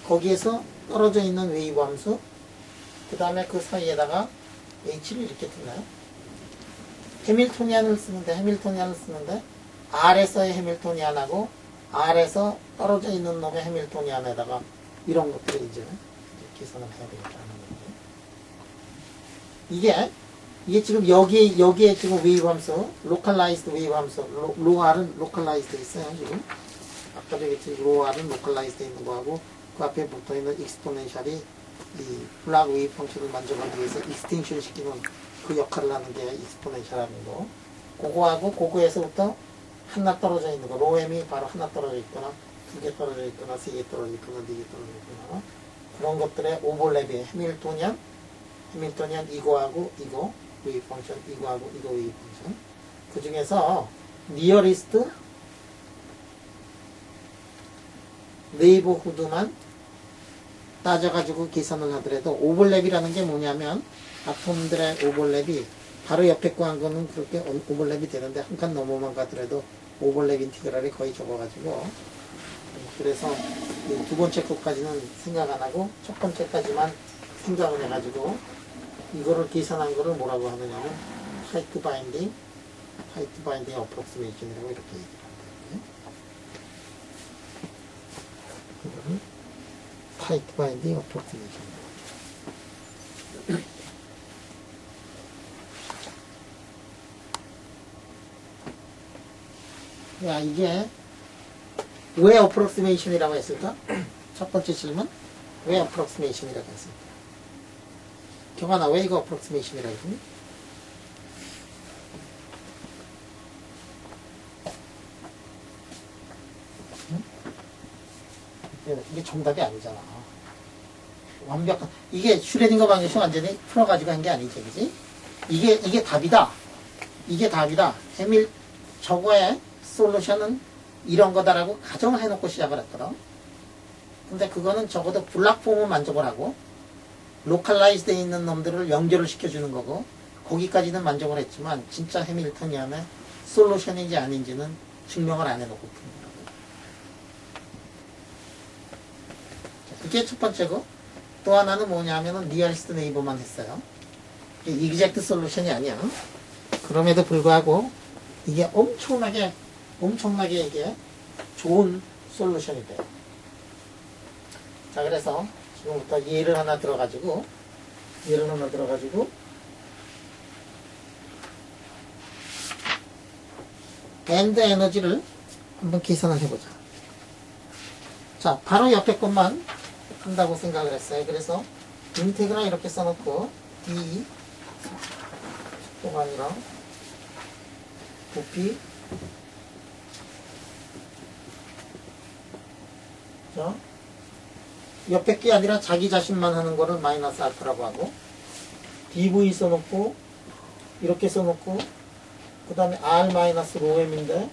거기에서 떨어져 있는 웨이브 함수, 그 다음에 그 사이에다가 H를 이렇게 두나요? 해밀토니안을 쓰는데 R에서의 해밀토니안하고 R에서 떨어져 있는 놈의 해밀토니안에다가 이런 것들을 이제 계산을 해야 되겠다는 거예요. 이게 지금 여기에 지금 웨이브 함수, 로컬라이즈드 웨이브 함수, 로R은 로컬라이즈드 있어요, 지금. 아까 저기 로R은 로컬라이즈드 있는 거하고 그 앞에 붙어 있는 익스포넨셜이 이 블락 웨이브 펑션을 만족하기 위해서 익스텐션 시키는 그 역할을 하는 게 익스포넨셜하는 거. 그거하고 그거에서부터 하나 떨어져 있는 거, 로엠이 바로 하나 떨어져 있거나 두 개 떨어져 있거나 세 개 떨어져 있거나 네 개 떨어져 있거나 그런 것들의 오버랩이 해밀토니안 이거하고 이거 웨이브 펑션, 이거하고 이거 웨이브 펑션. 그 중에서 니어리스트 네이버후드만 따져가지고 계산을 하더라도 오버랩이라는 게 뭐냐면 아톰들의 오버랩이 바로 옆에 구한 거는 그렇게 오버랩이 되는데 한 칸 넘어만 가더라도 오버랩 인티그랄이 거의 적어가지고, 그래서 두 번째 것까지는 생각 안 하고 첫 번째까지만 생각을 해가지고 이거를 계산한 거를 뭐라고 하느냐면 타이트 바인딩 어프로크시메이션이라고 이렇게 얘기를 합니다. 타이트 바인딩 어프로크시메이션. 야, 이게 왜 어프로크시메이션이라고 했을까? 첫 번째 질문, 왜 어프로크시메이션이라고 했을까? 경환아, 왜 이거 어프로크시메이션이라고 했니? 이게 정답이 아니잖아. 완벽한, 이게 슈레딩거 방정식 완전히 풀어가지고 한 게 아니지, 그지? 이게 답이다. 이게 답이다. 저거의 솔루션은 이런 거다라고 가정을 해놓고 시작을 했거든. 근데 그거는 적어도 블락폼을 만족을 하고, 로컬라이즈 되어 있는 놈들을 연결을 시켜주는 거고, 거기까지는 만족을 했지만, 진짜 해밀턴이안의 솔루션인지 아닌지는 증명을 안 해놓고 푸는 거라고. 그게 첫 번째고, 또 하나는 뭐냐면은 니어리스트 네이버만 했어요. 이게 이그젝트 솔루션이 아니야. 그럼에도 불구하고 이게 엄청나게 이게 좋은 솔루션이 돼요. 자, 그래서 지금부터 예를 하나 들어가지고 밴드 에너지를 한번 계산을 해보자. 자, 바로 옆에 것만 한다고 생각을 했어요. 그래서 인테그라 이렇게 써놓고 D 속도가 아니라 부피, 자, 옆에 게 아니라 자기 자신만 하는 거를 마이너스 알파라고 하고, dv 써놓고 이렇게 써놓고 그 다음에 r 마이너스 로m인데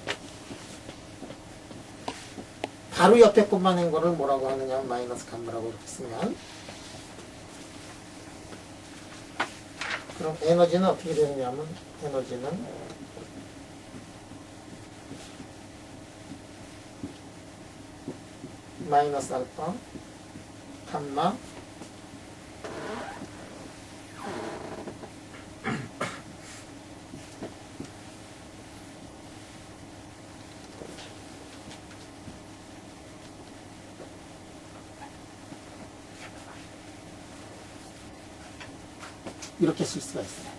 바로 옆에 것만 한 거를 뭐라고 하느냐 마이너스 감마라고 이렇게 쓰면, 그럼 에너지는 어떻게 되느냐면 에너지는 마이너스 알파 감마 이렇게 쓸 수가 있어요.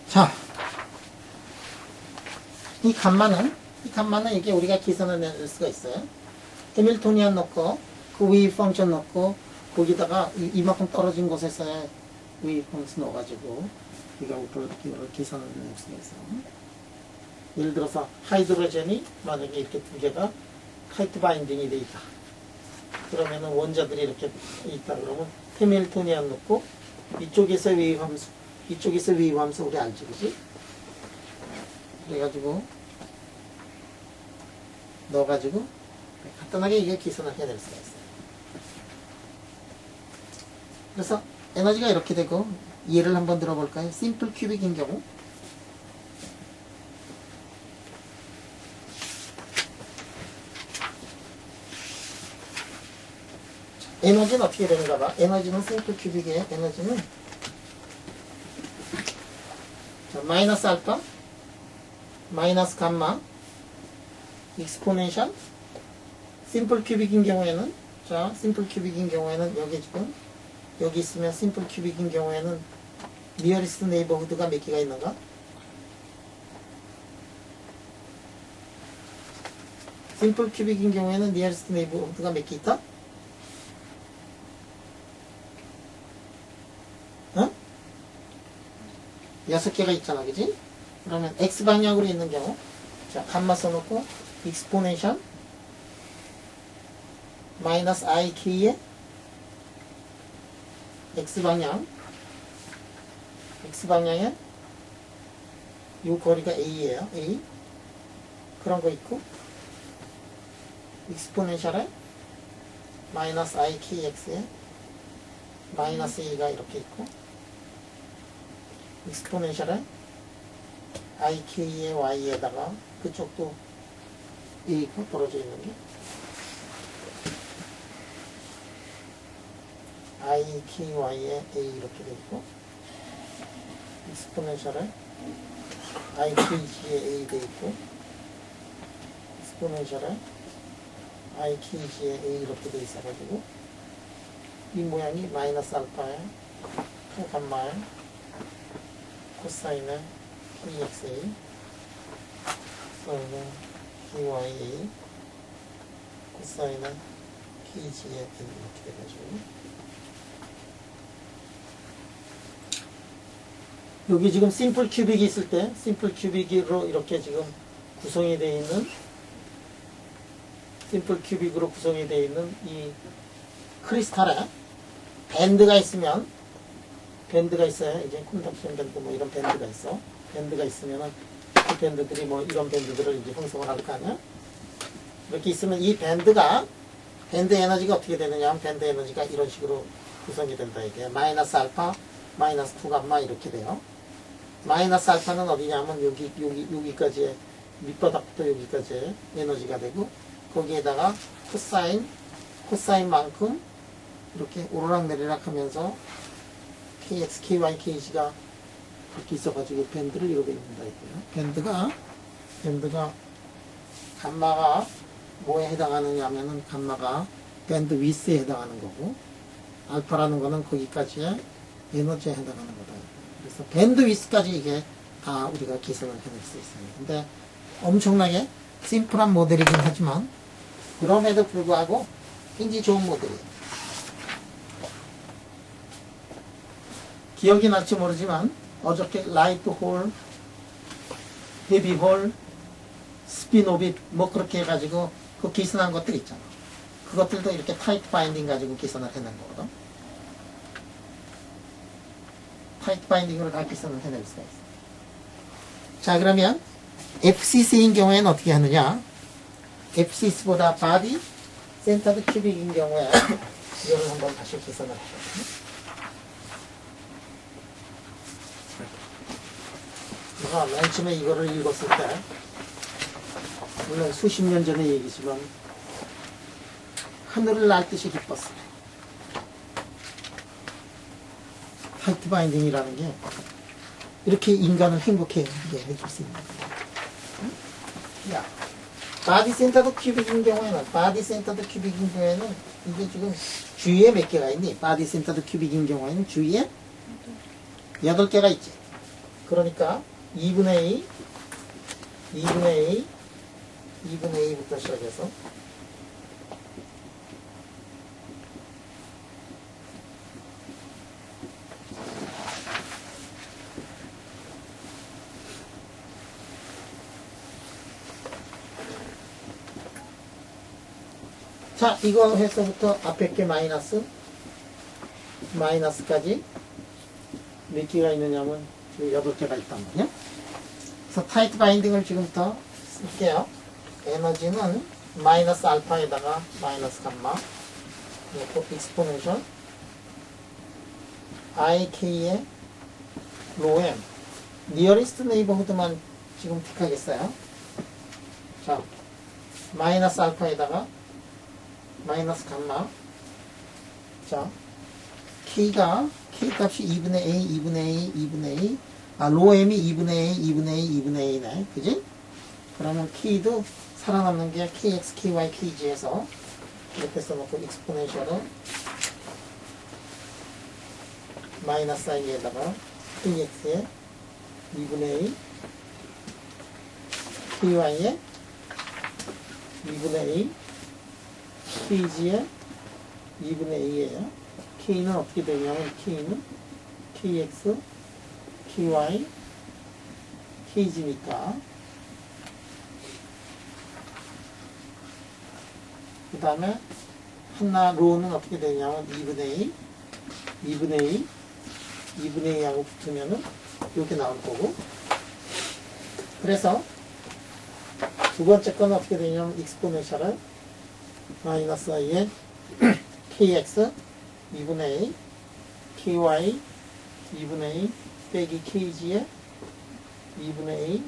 자, 이 감마는 이게 우리가 계산을 낼 수가 있어요. 해밀토니안 넣고 그 웨이브 펑션 넣고 거기다가 이만큼 떨어진 곳에서의 웨이브 펑션 넣어가지고 이걸 계산을 낼 수가 있어요. 예를 들어서 하이드로젠이 만약에 이렇게 두 개가 카이트 바인딩이 돼 있다. 그러면은 원자들이 이렇게 있다 그러면 해밀토니안 넣고 이쪽에서 웨이브 함수 우리 알지, 그지? 그래가지고 넣어가지고 간단하게 이게 계산을 해야 될 수가 있어요. 그래서 에너지가 이렇게 되고, 예를 한번 들어볼까요? 심플 큐빅인 경우 에너지는 어떻게 되는가 봐. 에너지는 심플 큐빅의 에너지는 자, 마이너스 알파 마이너스 감마 익스포넨셜 심플 큐빅인 경우에는, 자, 심플 큐빅인 경우에는 여기 지금 여기 있으면 심플 큐빅인 경우에는 니어리스트 네이버후드가 몇 개가 있는가? 심플 큐빅인 경우에는 니어리스트 네이버후드가 몇 개 있다? 어? 6개가 있잖아, 그지? 그러면 X방향으로 있는 경우, 자, 감마 써놓고, 익스포넨셜, 마이너스 IK에, X방향에, 요 거리가 A예요, A. 그런 거 있고, 익스포넨셜에, 마이너스 IKX에, 마이너스 A가 이렇게 있고, 익스포넨셜에 IK의 Y에다가 그쪽도 A 있고 떨어져 있는 게 IKY에 A 이렇게 돼 있고, 익스포넨셜에 IKG에 A 돼 있고, 익스포넨셜에 IKG에 A 이렇게 돼 있어가지고 이 모양이 마이너스 알파에 감마에 코사인에 PXA 코사인에 PYA 코사인에 PGA 이렇게 돼가지고, 여기 지금 심플 큐빅이 있을 때 심플 큐빅으로 이렇게 지금 구성이 되어 있는, 심플 큐빅으로 구성이 되어 있는 이 크리스탈에 밴드가 있으면, 밴드가 있어요. 이제 콘덕션 밴드 뭐 이런 밴드가 있어. 밴드가 있으면은 그 밴드들이 뭐 이런 밴드들을 이제 형성을 할 거 아니야? 이렇게 있으면 이 밴드 에너지가 어떻게 되느냐 하면 밴드 에너지가 이런 식으로 구성이 된다 이게. 마이너스 알파, 마이너스 2 감마 이렇게 돼요. 마이너스 알파는 어디냐면 여기까지의 밑바닥부터 여기까지의 에너지가 되고, 거기에다가 코사인만큼 이렇게 오르락내리락 하면서 KX, KY, KG가 이렇게 있어가지고 밴드를 이렇게 입는다 했고요. 밴드가 감마가 뭐에 해당하느냐 하면은 감마가 밴드 위스에 해당하는 거고 알파라는 거는 거기까지의 에너지에 해당하는 거다. 그래서 밴드 위스까지 이게 다 우리가 계산을 해낼 수 있어요. 근데 엄청나게 심플한 모델이긴 하지만 그럼에도 불구하고 굉장히 좋은 모델이에요. 기억이 날지 모르지만 어저께 라이트 홀, 헤비 홀, 스핀 오빗 뭐 그렇게 해가지고 그 계산한 것들 있잖아. 그것들도 이렇게 타이트 바인딩 가지고 계산을 해낸 거거든. 타이트 바인딩으로 다 계산을 해낼 수가 있어. 자, 그러면 FCC인 경우에는 어떻게 하느냐? FCC보다 바디 센터드 큐빅인 경우에 이거를 한번 다시 계산을 해볼게요. 제가 맨 처음에 이거를 읽었을 때 물론 수십 년 전의 얘기지만 하늘을 날 듯이 기뻤어요. 타이트 바인딩이라는 게 이렇게 인간을 행복하게 해줄 수 있는 거예요. 야, 바디 센터드 큐빅인 경우에는 이게 지금 주위에 몇 개가 있니? 바디 센터드 큐빅인 경우에는 주위에 8개가 있지. 그러니까 2분의 A부터 시작해서 자, 이거 해서부터 앞에 게 마이너스까지 몇 개가 있느냐면 8개가 있단 말이야. 그래서 타이트 바인딩을 지금부터 쓸게요. 에너지는 마이너스 알파에다가 마이너스 감마, 그리고 익스포넨셜 ik의 로 m, 니어리스트 네이버후드만 지금 택하겠어요. 자, 마이너스 알파에다가 마이너스 감마. 자, k 값이 2분의 A, 로 m이 2분의 A네. 그지? 그러면 k도 살아남는 게 kx, ky, kg에서 이렇게 써놓고 익스포넨셜은 마이너스 i에다가 kx에 2분의 A, ky에 2분의 A, kg에 2분의 A예요. k는 어떻게 되냐면 k는 kx, ky, kg니까 그 다음에 하나 로는 어떻게 되냐면 2분의 A하고 붙으면은 이렇게 나올 거고, 그래서 두 번째 건 어떻게 되냐면 익스포넨셜은 마이너스 i에 kx 2분의 A, ky 2분의 A 빼기 kg에 2분의 A.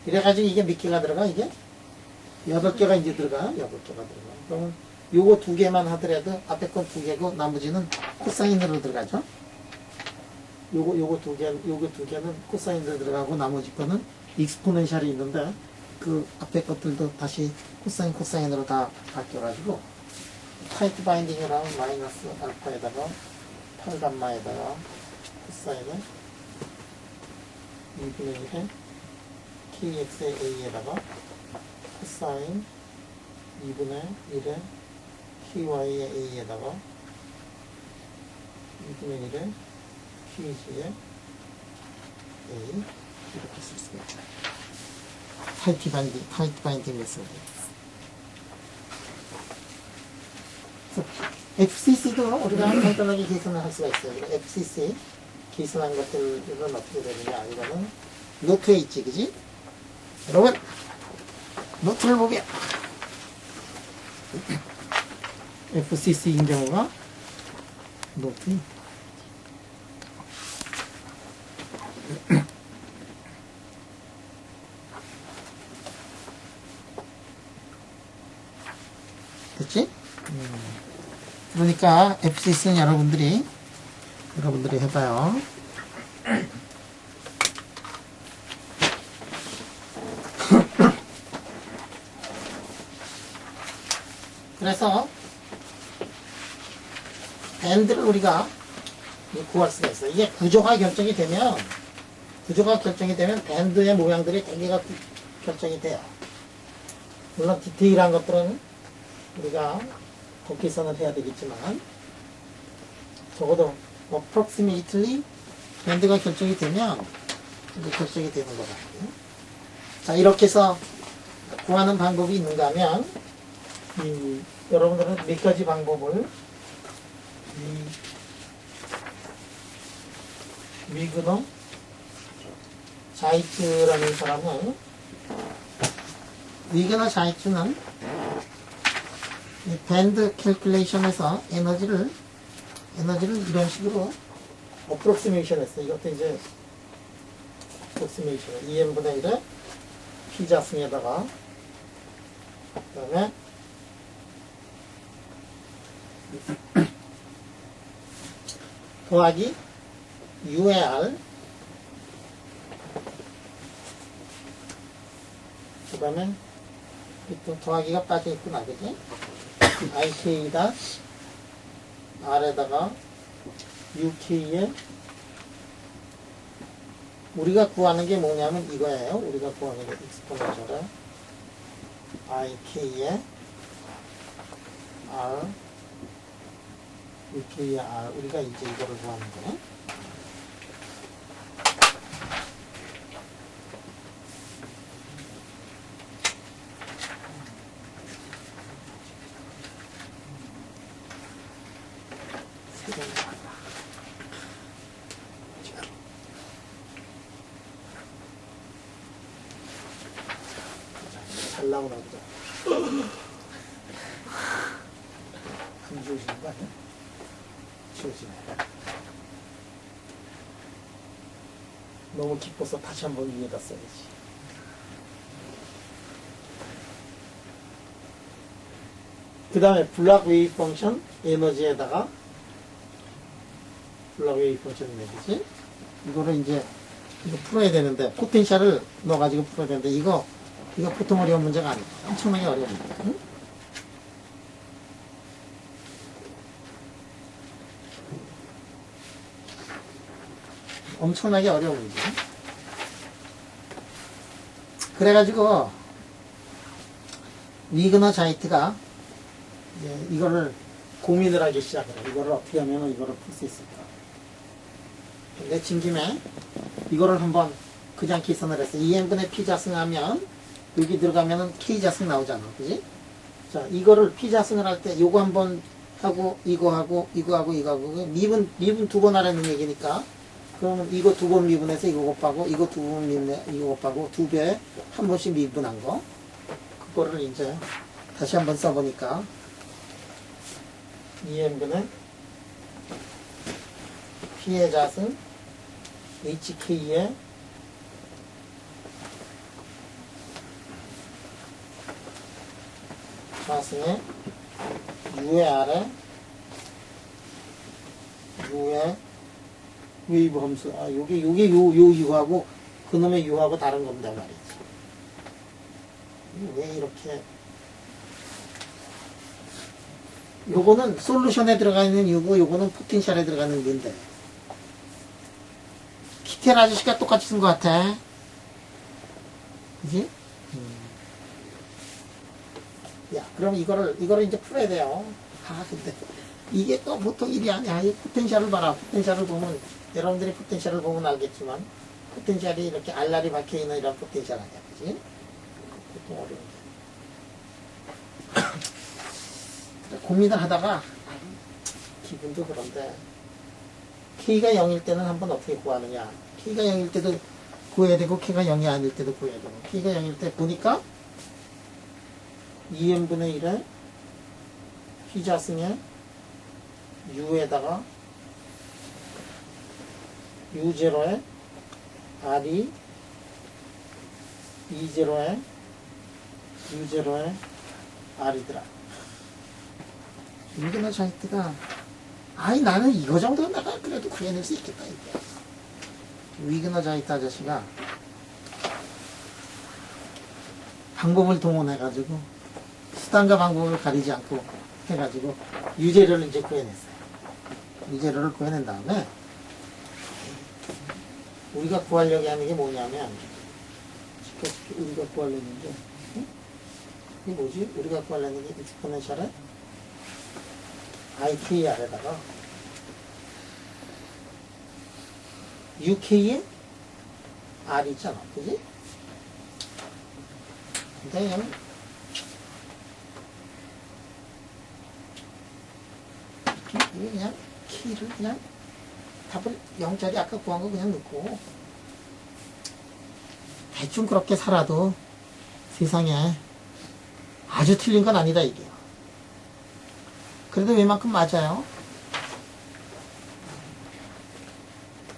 이래가지고 이게 몇 개가 들어가? 이게 8개가 이제 들어가. 8개가 들어가. 그러면 요거 2개만 하더라도 앞에 건 2개고 나머지는 코사인으로 들어가죠. 요거 2개는 코사인으로 들어가고 나머지 거는 익스포넨셜이 있는데 그 앞에 것들도 다시 코사인으로 다 바뀌어가지고 타이트 바인딩을 하면 마이너스 알파에다가 8감마에다가 코사인을 2분의 1에 kx의 a에다가 코사인 2분의 1에 ky의 a에다가 2분의 1에 kg의 a 이렇게 쓸 수가 있죠. 타이트 바인딩 메소드. FCC도 우리가 간단하게 계산을 할 수가 있어요. FCC 계산한 것들은 어떻게 되느냐. 이거는 노트에 있지, 그지? 여러분, 노트를 보면 FCC인 경우가 노트 됐지? 그러니까 FCC는 여러분들이 해봐요. 그래서 밴드를 우리가 구할 수가 있어요. 이게 구조가 결정이 되면 밴드의 모양들이 대개가 결정이 돼요. 물론 디테일한 것들은 우리가 곱기선을 해야 되겠지만 적어도 approximately 밴드가 결정이 되면 이제 결정이 되는 것 같아요. 자, 이렇게 해서 구하는 방법이 있는가 하면 여러분들은 몇 가지 방법을 위그너 자이트라는 사람은 위그너 자이트는 이 밴드 캘큘레이션에서 에너지를 이런 식으로 어프록시메이션 했어요. 이것도 이제 어프록시메이션 2n분의 1에 P자승에다가 그 다음에 더하기 UAR 그 다음에 또 더하기가 빠져있구나, 그지? IK다 R에다가 UK에 우리가 구하는 게 뭐냐면 이거예요. 우리가 구하는 게 익스포넨셜에 IK에 R UK에 R 우리가 이제 이거를 구하는 거네. 잘 나오나 보다. 안 지워지는 거 아니야? 지워지네. 너무 기뻐서 다시 한번 위에다 써야지. 그 다음에 블락 웨이브 펑션 에너지에다가 블락 웨이브 펑션 에너지 이거를 이제 이거 풀어야 되는데 포텐셜을 넣어가지고 풀어야 되는데 이거 보통 어려운 문제가 아니에요. 엄청나게 어려운 문제. 응? 엄청나게 어려운 문제. 그래가지고 위그너 자이트가 이거를 고민을 하기 시작해요. 이거를 어떻게 하면 이거를 풀 수 있을까. 근데 진 김에 이거를 한번 그냥 계산을 했어요. 2n분의 P자승하면 여기 들어가면은 K자승 나오잖아. 그지? 자, 이거를 P자승을 할 때 요거 한번 하고 이거 하고 미분 두 번 하라는 얘기니까 그러면 이거 두 번 미분해서 이거 곱하고 이거 두 번 미분해 이거 곱하고 두 배에 한 번씩 미분한 거 그거를 이제 다시 한번 써보니까 2n분의 P의 자승 HK의 자승에 U의 R에 U의 웨이브 함수 요게 요 U하고 그놈의 U하고 다른 겁니다 말이지. 왜 이렇게 요거는 솔루션에 들어가 있는 U고 요거는 포텐셜에 들어가는 U인데 키텔 아저씨가 똑같이 쓴 것 같아. 그지? 야, 그럼 이거를 이제 풀어야 돼요. 근데 이게 또 보통 일이 아니야. 이 포텐셜을 봐라. 포텐셜을 보면, 여러분들이 포텐셜을 보면 알겠지만, 포텐셜이 이렇게 알알이 박혀있는 이런 포텐셜 아니야. 그지? 보통 어려운데. 고민을 하다가, 기분도 그런데, K가 0일 때는 한번 어떻게 구하느냐. K가 0일 때도 구해야 되고, K가 0이 아닐 때도 구해야 되고, K가 0일 때 보니까, 2n분의 1에 P자승에 U에다가 U0에 R이 E0에 U0에 R이더라. 위그너 자이트가 나는 이거 정도는 내가 그래도 구해낼 수 있겠다. 이거. 위그너 자이트 아저씨가 방법을 동원해가지고 수단과 방법을 가리지 않고 해가지고 유재료를 이제 구해냈어요. 유재료를 구해낸 다음에 우리가 구하려고 하는 게 뭐냐면 우리가 구하려는 게 이게 뭐지? 우리가 구하려는 게 익스포넨셜의 IKR에다가 UK의 R 있잖아. 그지? 근데 그냥 키를 그냥 답을 0짜리 아까 구한 거 그냥 넣고 대충 그렇게 살아도 세상에 아주 틀린 건 아니다 이게요. 그래도 웬만큼 맞아요.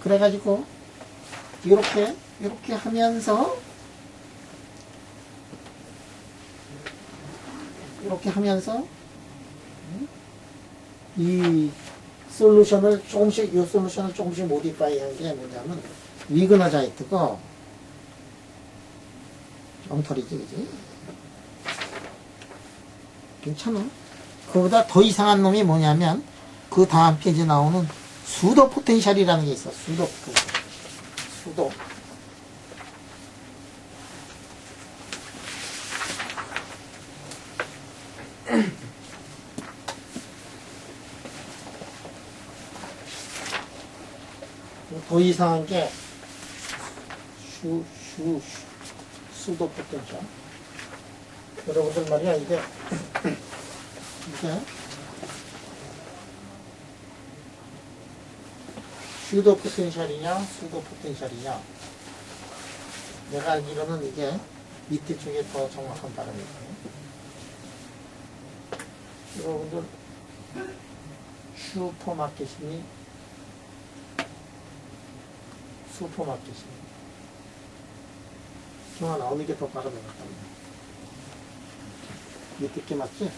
그래가지고 이렇게 하면서 이 솔루션을 조금씩 모디파이 한 게 뭐냐면 위그너 자이트가 엉터리지 그지? 괜찮아. 그보다 더 이상한 놈이 뭐냐면 그 다음 페이지에 나오는 수도 포텐셜이라는 게 있어. 수도. 더 이상한 게 수도 포텐셜. 여러분들 말이야 이게 슈도 포텐셜이냐 수도 포텐셜이냐. 내가 알기로는 이게 밑에 쪽에 더 정확한 발음이 있어요. 여러분들 슈퍼마켓이니 슈퍼마켓이니 정말 어느 게 더 발음이 맞다면 밑에 게 맞지?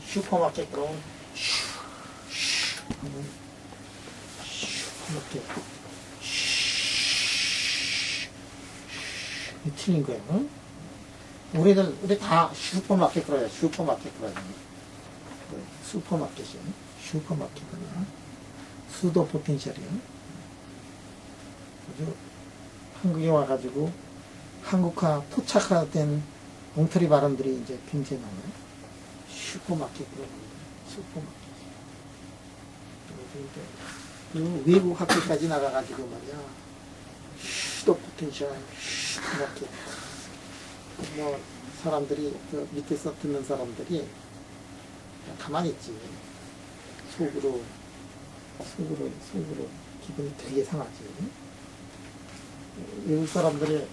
슈퍼마켓 그러면 슈퍼마켓 틀린 거예요. 응? 우리 다 슈퍼마켓 그래요. 슈퍼마켓 그래요. 슈퍼마켓이요. 슈퍼마켓이요. 수도 포텐셜이요. 아주 한국에 와가지고 한국화 포착화된 엉터리 발음들이 이제 굉장히 많아요. 슈퍼마켓 그런 슈퍼마켓. 그 외국 학교까지 나가가지고 말이야. 수도 포텐셜, 슈퍼마켓. 뭐 사람들이 그 밑에서 듣는 사람들이 가만히 있지. 속으로 기분이 되게 상하지. 외국 사람들이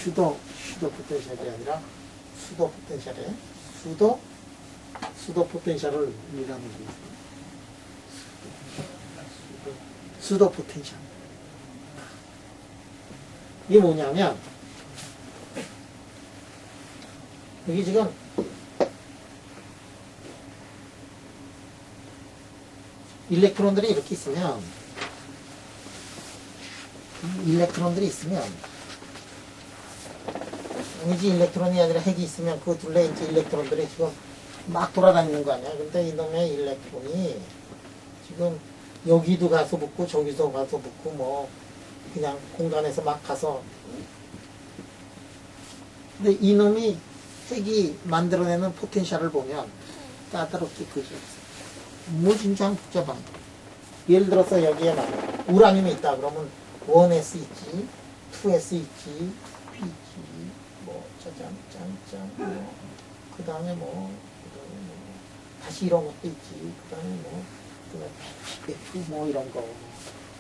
슈도 포텐셜이 아니라 수도 포텐셜에 수도 포텐셜을 의미하는 게 있어요. 수도 포텐셜. 이게 뭐냐면 여기 지금 일렉트론들이 이렇게 있으면 이제 일렉트론이 아니라 핵이 있으면 그 둘레 이제 일렉트론들이 지금 막 돌아다니는 거 아니야. 근데 이놈의 일렉트론이 지금 여기도 가서 붙고 저기도 가서 붙고 뭐 그냥 공간에서 막 가서. 근데 이놈이 핵이 만들어내는 포텐셜을 보면 까다롭게 그지 없어. 무진장 복잡한 거. 예를 들어서 여기에 막 우라늄이 있다 그러면 1s 있지, 2s 있지, p 있지, 뭐 짜잔 짠짠 뭐 그다음에 뭐 다시 이런 것도 있지. 그다음에 뭐 F 뭐 이런 거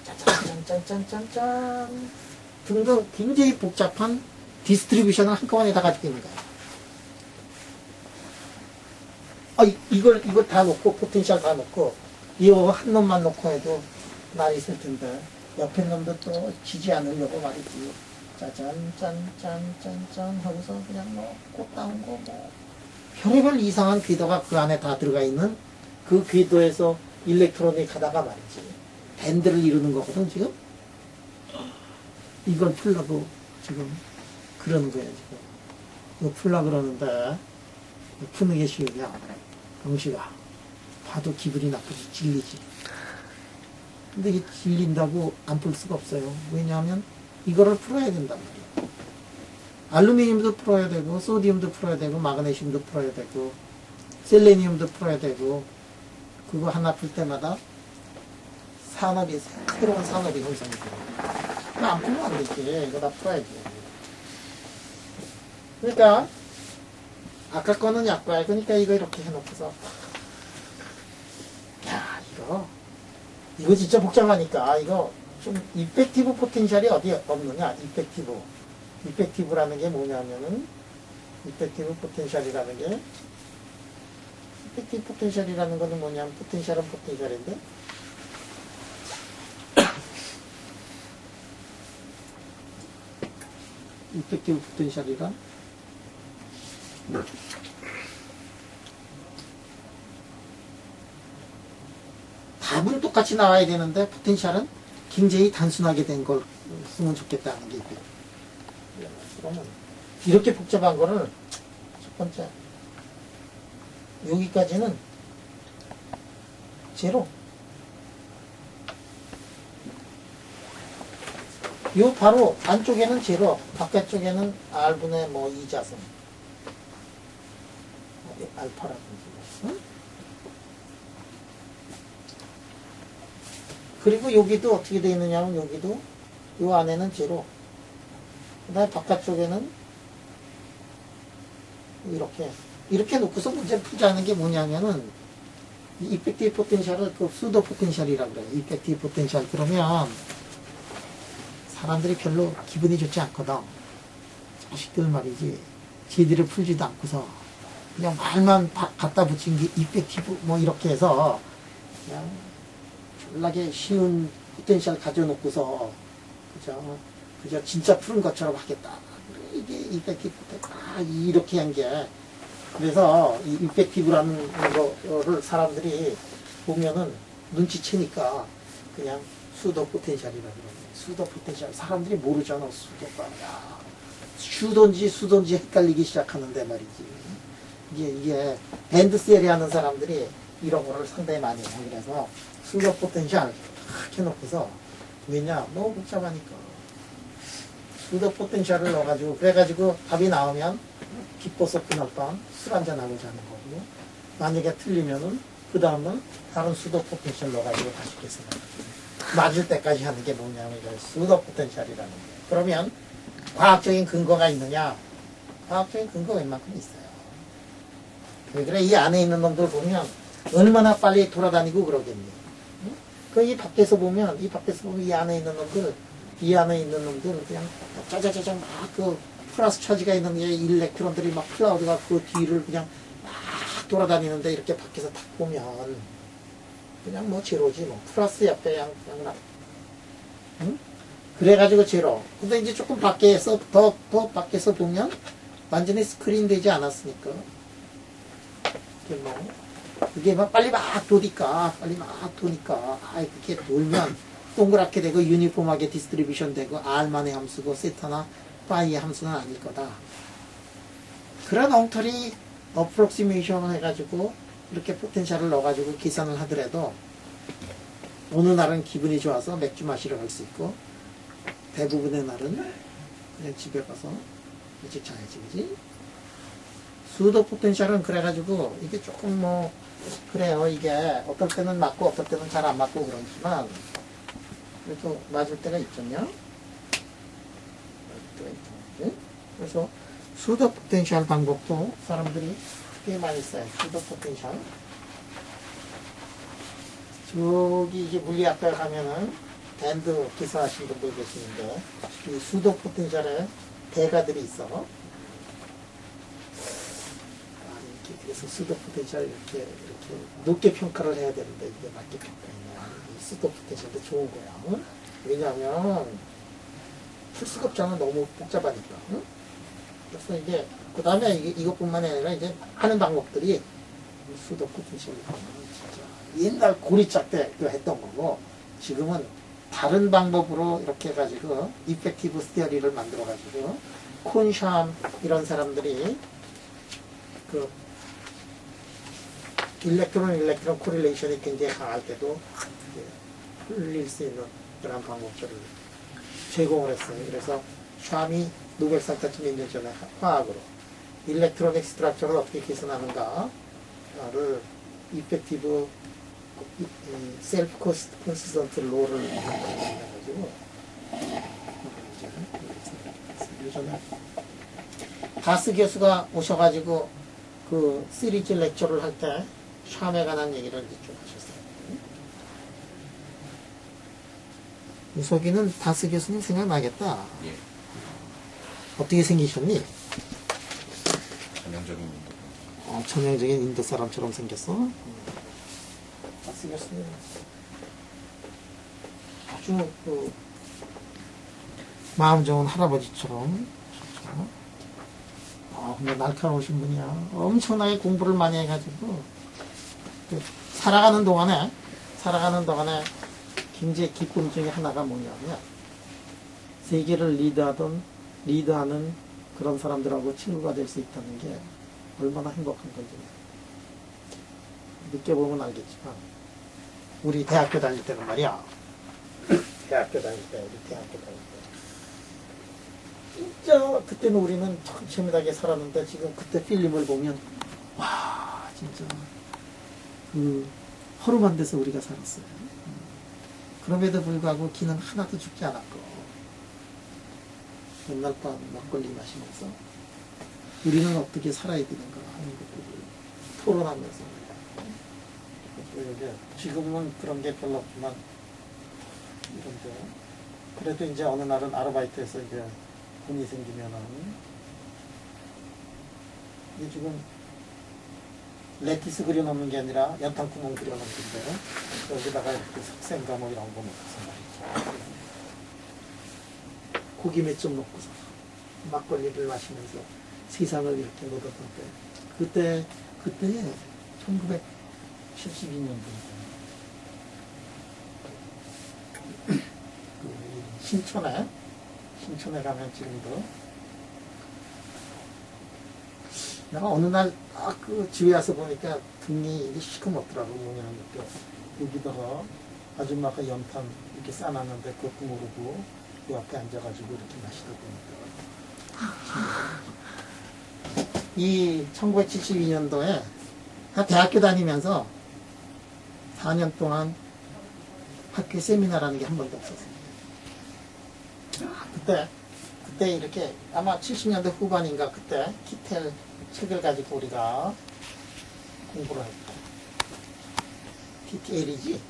짠짠짠짠짠짠 등등 굉장히 복잡한 디스트리뷰션을 한꺼번에 다 가지고 있는 거야. 이걸 다 놓고 포텐셜 다 놓고 이거 한 놈만 놓고 해도 날이 있을 텐데 옆에 놈도 또 지지 않으려고 말이지. 짜잔 짠짠짠짠 하고서 그냥 뭐 꽃다운 거 뭐 별의별 이상한 궤도가 그 안에 다 들어가 있는 그 궤도에서 일렉트론이 가다가 말이지. 밴드를 이루는 거거든, 지금. 이걸 풀라고 지금 그러는 거야, 지금. 이거 풀라 그러는데, 푸는 게 쉬우냐. 영식아. 봐도 기분이 나쁘지, 질리지. 근데 이게 질린다고 안 풀 수가 없어요. 왜냐하면 이거를 풀어야 된단 말이에요. 알루미늄도 풀어야 되고, 소디움도 풀어야 되고, 마그네슘도 풀어야 되고, 셀레니움도 풀어야 되고, 그거 하나 풀 때마다 산업이, 새로운 산업이 형성이 돼요. 안 풀면 안 되지. 이거 다 풀어야지. 그러니까, 아까 거는 약과야. 그러니까 이거 이렇게 해놓고서. 야, 이거 진짜 복잡하니까, 이거 좀, 이펙티브 포텐셜이 어디 없느냐? 이펙티브라는 게 뭐냐면은, 이펙티브 포텐셜이라는 거는 뭐냐면, 포텐셜은 포텐셜인데, 이펙티브 포텐셜이란, 답은 똑같이 나와야 되는데 포텐셜은 굉장히 단순하게 된 걸 쓰면 좋겠다는 게 있고요. 그러면 이렇게 복잡한 거를 첫 번째 여기까지는 제로, 요 바로 안쪽에는 제로, 바깥쪽에는 R분의 뭐 2자승 알파라든지, 응? 그리고 여기도 어떻게 되어 있느냐면, 여기도 요 안에는 제로, 그 다음에 바깥쪽에는 이렇게 놓고서 문제를 풀자는 게 뭐냐면은, 이펙티브 포텐셜을 그 수도 포텐셜이라고 그래요. 이펙티브 포텐셜. 그러면 사람들이 별로 기분이 좋지 않거든. 자식들 말이지. 제대로 풀지도 않고서 그냥 말만 갖다 붙인 게 이펙티브 뭐 이렇게 해서 그냥 졸라게 쉬운 포텐셜 가져놓고서 그저 진짜 푸는 것처럼 하겠다. 이게 이펙티브 포텐셜. 이렇게 한 게, 그래서 이 이펙티브라는 거를 사람들이 보면은 눈치채니까 그냥 수도 포텐셜이라고 그러네. 수도 포텐셜. 사람들이 모르잖아, 수도가. 야, 수도인지 헷갈리기 시작하는데 말이지. 이게 밴드셀이 하는 사람들이 이런 거를 상당히 많이 해요. 그래서 수도 포텐셜 탁 해놓고서, 왜냐? 너무 복잡하니까. 수도 포텐셜을 넣어가지고, 그래가지고 답이 나오면 기뻐서 그날 밤 술 한잔하고 자는 거고, 만약에 틀리면은 그 다음날 다른 수도 포텐셜 넣어가지고 다시 계산하는 거고, 맞을 때까지 하는 게 뭐냐면 이제 수도 포텐셜이라는 거예요. 그러면 과학적인 근거가 있느냐? 과학적인 근거가 웬만큼 있어요. 왜 그래? 이 안에 있는 놈들 보면 얼마나 빨리 돌아다니고 그러겠니? 응? 이 밖에서 보면 이 안에 있는 놈들 그냥 짜자자자 막 그 플러스 차지가 있는 게 일렉트론들이 막 클라우드가 그 뒤를 그냥 막 돌아다니는데, 이렇게 밖에서 딱 보면 그냥 뭐 제로지 뭐. 플러스 옆에 그냥 응? 그래가지고 제로. 근데 이제 조금 밖에서 더 밖에서 보면 완전히 스크린 되지 않았으니까 그게 막 빨리 막 도니까 그렇게 돌면 동그랗게 되고 유니폼하게 디스트리뷰션 되고 R만의 함수고 세타나 파이의 함수는 아닐 거다. 그런 엉터리 어프록시메이션을 해가지고 이렇게 포텐셜을 넣어가지고 계산을 하더라도 어느 날은 기분이 좋아서 맥주 마시러 갈 수 있고, 대부분의 날은 그냥 집에 가서 일찍 자야지, 그지? 수도 포텐셜은 그래가지고 이게 조금 뭐 그래요. 이게 어떨 때는 맞고 어떨 때는 잘 안 맞고 그러지만 그래도 맞을 때가 있잖냐? 그래서 수도 포텐셜 방법도 사람들이 꽤 많이 써요. 수도 포텐셜. 저기 이제 물리학과 가면은 밴드 기사하신 분들 계시는데, 이 수도 포텐셜에 대가들이 있어. 그래서 수도 포텐셜 이렇게 높게 평가를 해야 되는데, 이게 낮게 평가했냐. 이 수도 포텐셜도 좋은 거야. 응? 왜냐하면 풀 수가 없잖아. 너무 복잡하니까. 응? 그래서 이게 그 다음에 이것뿐만 아니라 이제 하는 방법들이 수도 포텐셜이 진짜 옛날 고리짝 때 했던 거고, 지금은 다른 방법으로 이렇게 해가지고 이펙티브 스티어리를 만들어가지고 콘샴 이런 사람들이 그 일렉트론 코릴레이션이 굉장히 강할 때도 풀릴 수 있는 그런 방법들을 제공을 했어요. 그래서 샴이 노벨상 타쯤 몇 년 전에 화학으로 일렉트로닉 스트럭처를 어떻게 계산하는가를 이펙티브 셀프 컨시스턴트 로를 해가지고 예전에 다스 교수가 오셔가지고 그 시리즈 렉처를 할 때 샴에 관한 얘기를 이제 좀 하셨어요. 유석이는 다스 교수님 생각나겠다. 예. 어떻게 생기셨니? 전형적인 인도. 전형적인 인도 사람처럼 생겼어. 다스 교수님 아주 그 마음 좋은 할아버지처럼 하셨죠. 근데 날카로우신 분이야. 엄청나게 공부를 많이 해가지고 그 살아가는 동안에 굉장히 기쁨 중에 하나가 뭐냐면 세계를 리드하는 그런 사람들하고 친구가 될 수 있다는 게 얼마나 행복한 건지 느껴보면 알겠지만 우리 대학교 다닐 때는 말이야. 대학교 다닐 때 진짜 그때는 우리는 참 재미나게 살았는데 지금 그때 필름을 보면 와 진짜 그 허름한 데서 우리가 살았어요. 그럼에도 불구하고 기는 하나도 죽지 않았고 맨날 밤 막걸리 마시면서 우리는 어떻게 살아야 되는가 하는 것들을 토론하면서 지금은 그런 게 별로 없지만 이런데 그래도 이제 어느 날은 아르바이트에서 이제 돈이 생기면은 이게 지금 레티스 그려놓는 게 아니라 연탄구멍 그려놓는데 여기다가 이렇게 석쇠인가 뭐 이런 거 넣고서 말이죠. 고기 몇 점 넣고서 막걸리를 마시면서 세상을 이렇게 놓았던 때 그때 1972년도인데 신촌에 가면 지금도 내가 어느 날 그 집에 와서 보니까 등이 이게 시커멓더라고. 뭐냐면 여기다가 아줌마가 연탄 이렇게 싸놨는데 그것도 모르고 그 앞에 앉아가지고 이렇게 마시다 보니까 이 1972년도에 대학교 다니면서 4년 동안 학교 세미나라는 게 한 번도 없었어요. 그때 이렇게 아마 70년대 후반인가 그때 키텔 책을 가지고 우리가 공부를 했다. TTL이지?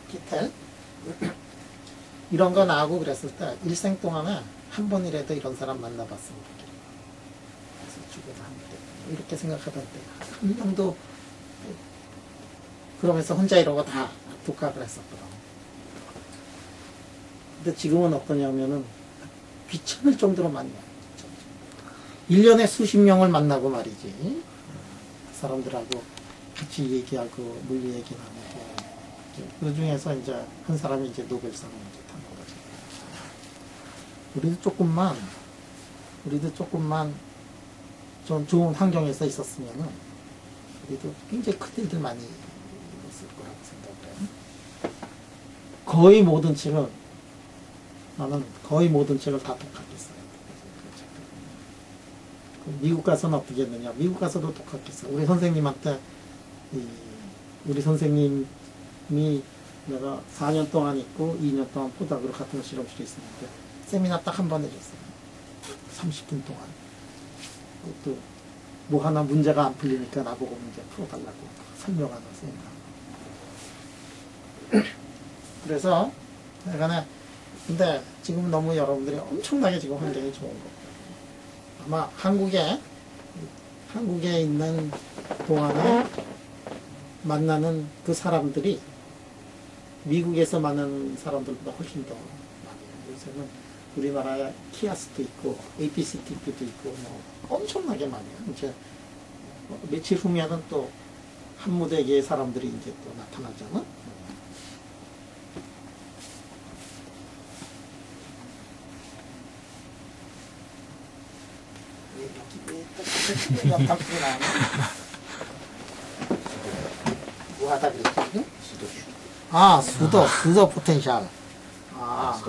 키텔 이런 거 나오고 그랬을 때 일생 동안에 한 번이라도 이런 사람 만나봤으면 좋겠다. 그래서 죽어도 한때 이렇게 생각하던 때 한 명도 그러면서 혼자 이러고 다 독학을 했었더라고. 근데 지금은 어떠냐면은 귀찮을 정도로 많이 와요. 1년에 수십 명을 만나고 말이지. 사람들하고 같이 얘기하고 물리 얘기 나누고 그 중에서 이제 한 사람이 이제 노벨상을 이제 탄 거죠. 우리도 조금만 좀 좋은 환경에서 있었으면은 우리도 굉장히 큰 일들 많이 있을 거라고 생각해요. 나는 거의 모든 책을 다 독학했어요. 미국 가서는 어떻게 했느냐. 미국 가서도 독학했어요. 우리 선생님한테, 우리 선생님이 내가 4년 동안 있고 2년 동안 포닥으로 같은 실험실에 있었는데 세미나 딱 한 번 해줬어요. 30분 동안. 또 뭐 하나 문제가 안 풀리니까 나보고 문제 풀어달라고 설명하는 세미나. 그래서 내가 근데 지금 너무 여러분들이 엄청나게 지금 환경이 좋은 거. 아마 한국에 있는 동안에 만나는 그 사람들이 미국에서 만나는 사람들보다 훨씬 더 많아요. 요새는 우리나라에 키아스도 있고 APCTP도 있고 뭐 엄청나게 많아요. 이제 며칠 후면은 또 한 무대의 사람들이 이제 또 나타나잖아. 왜 연탄불이 나오나? 뭐 하다 그랬지? 아, 수도 포텐셜. 아,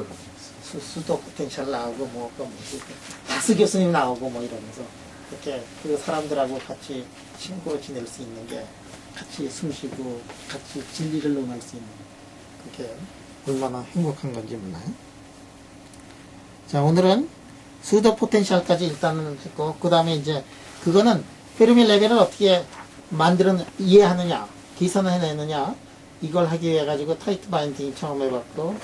수도 포텐셜 나오고, 뭐, 박스 교수님 나오고, 뭐, 이러면서. 이렇게 그 사람들하고 같이 친구로 지낼 수 있는 게, 같이 숨 쉬고, 같이 진리를 논할 수 있는, 그게 얼마나 행복한 건지 몰라요. 자, 오늘은 수도 포텐셜까지 일단은 했고, 그 다음에 이제, 그거는 페르미 레벨을 어떻게 이해하느냐, 계산을 해내느냐, 이걸 하기 위해 가지고 타이트 바인딩 처음 해봤고,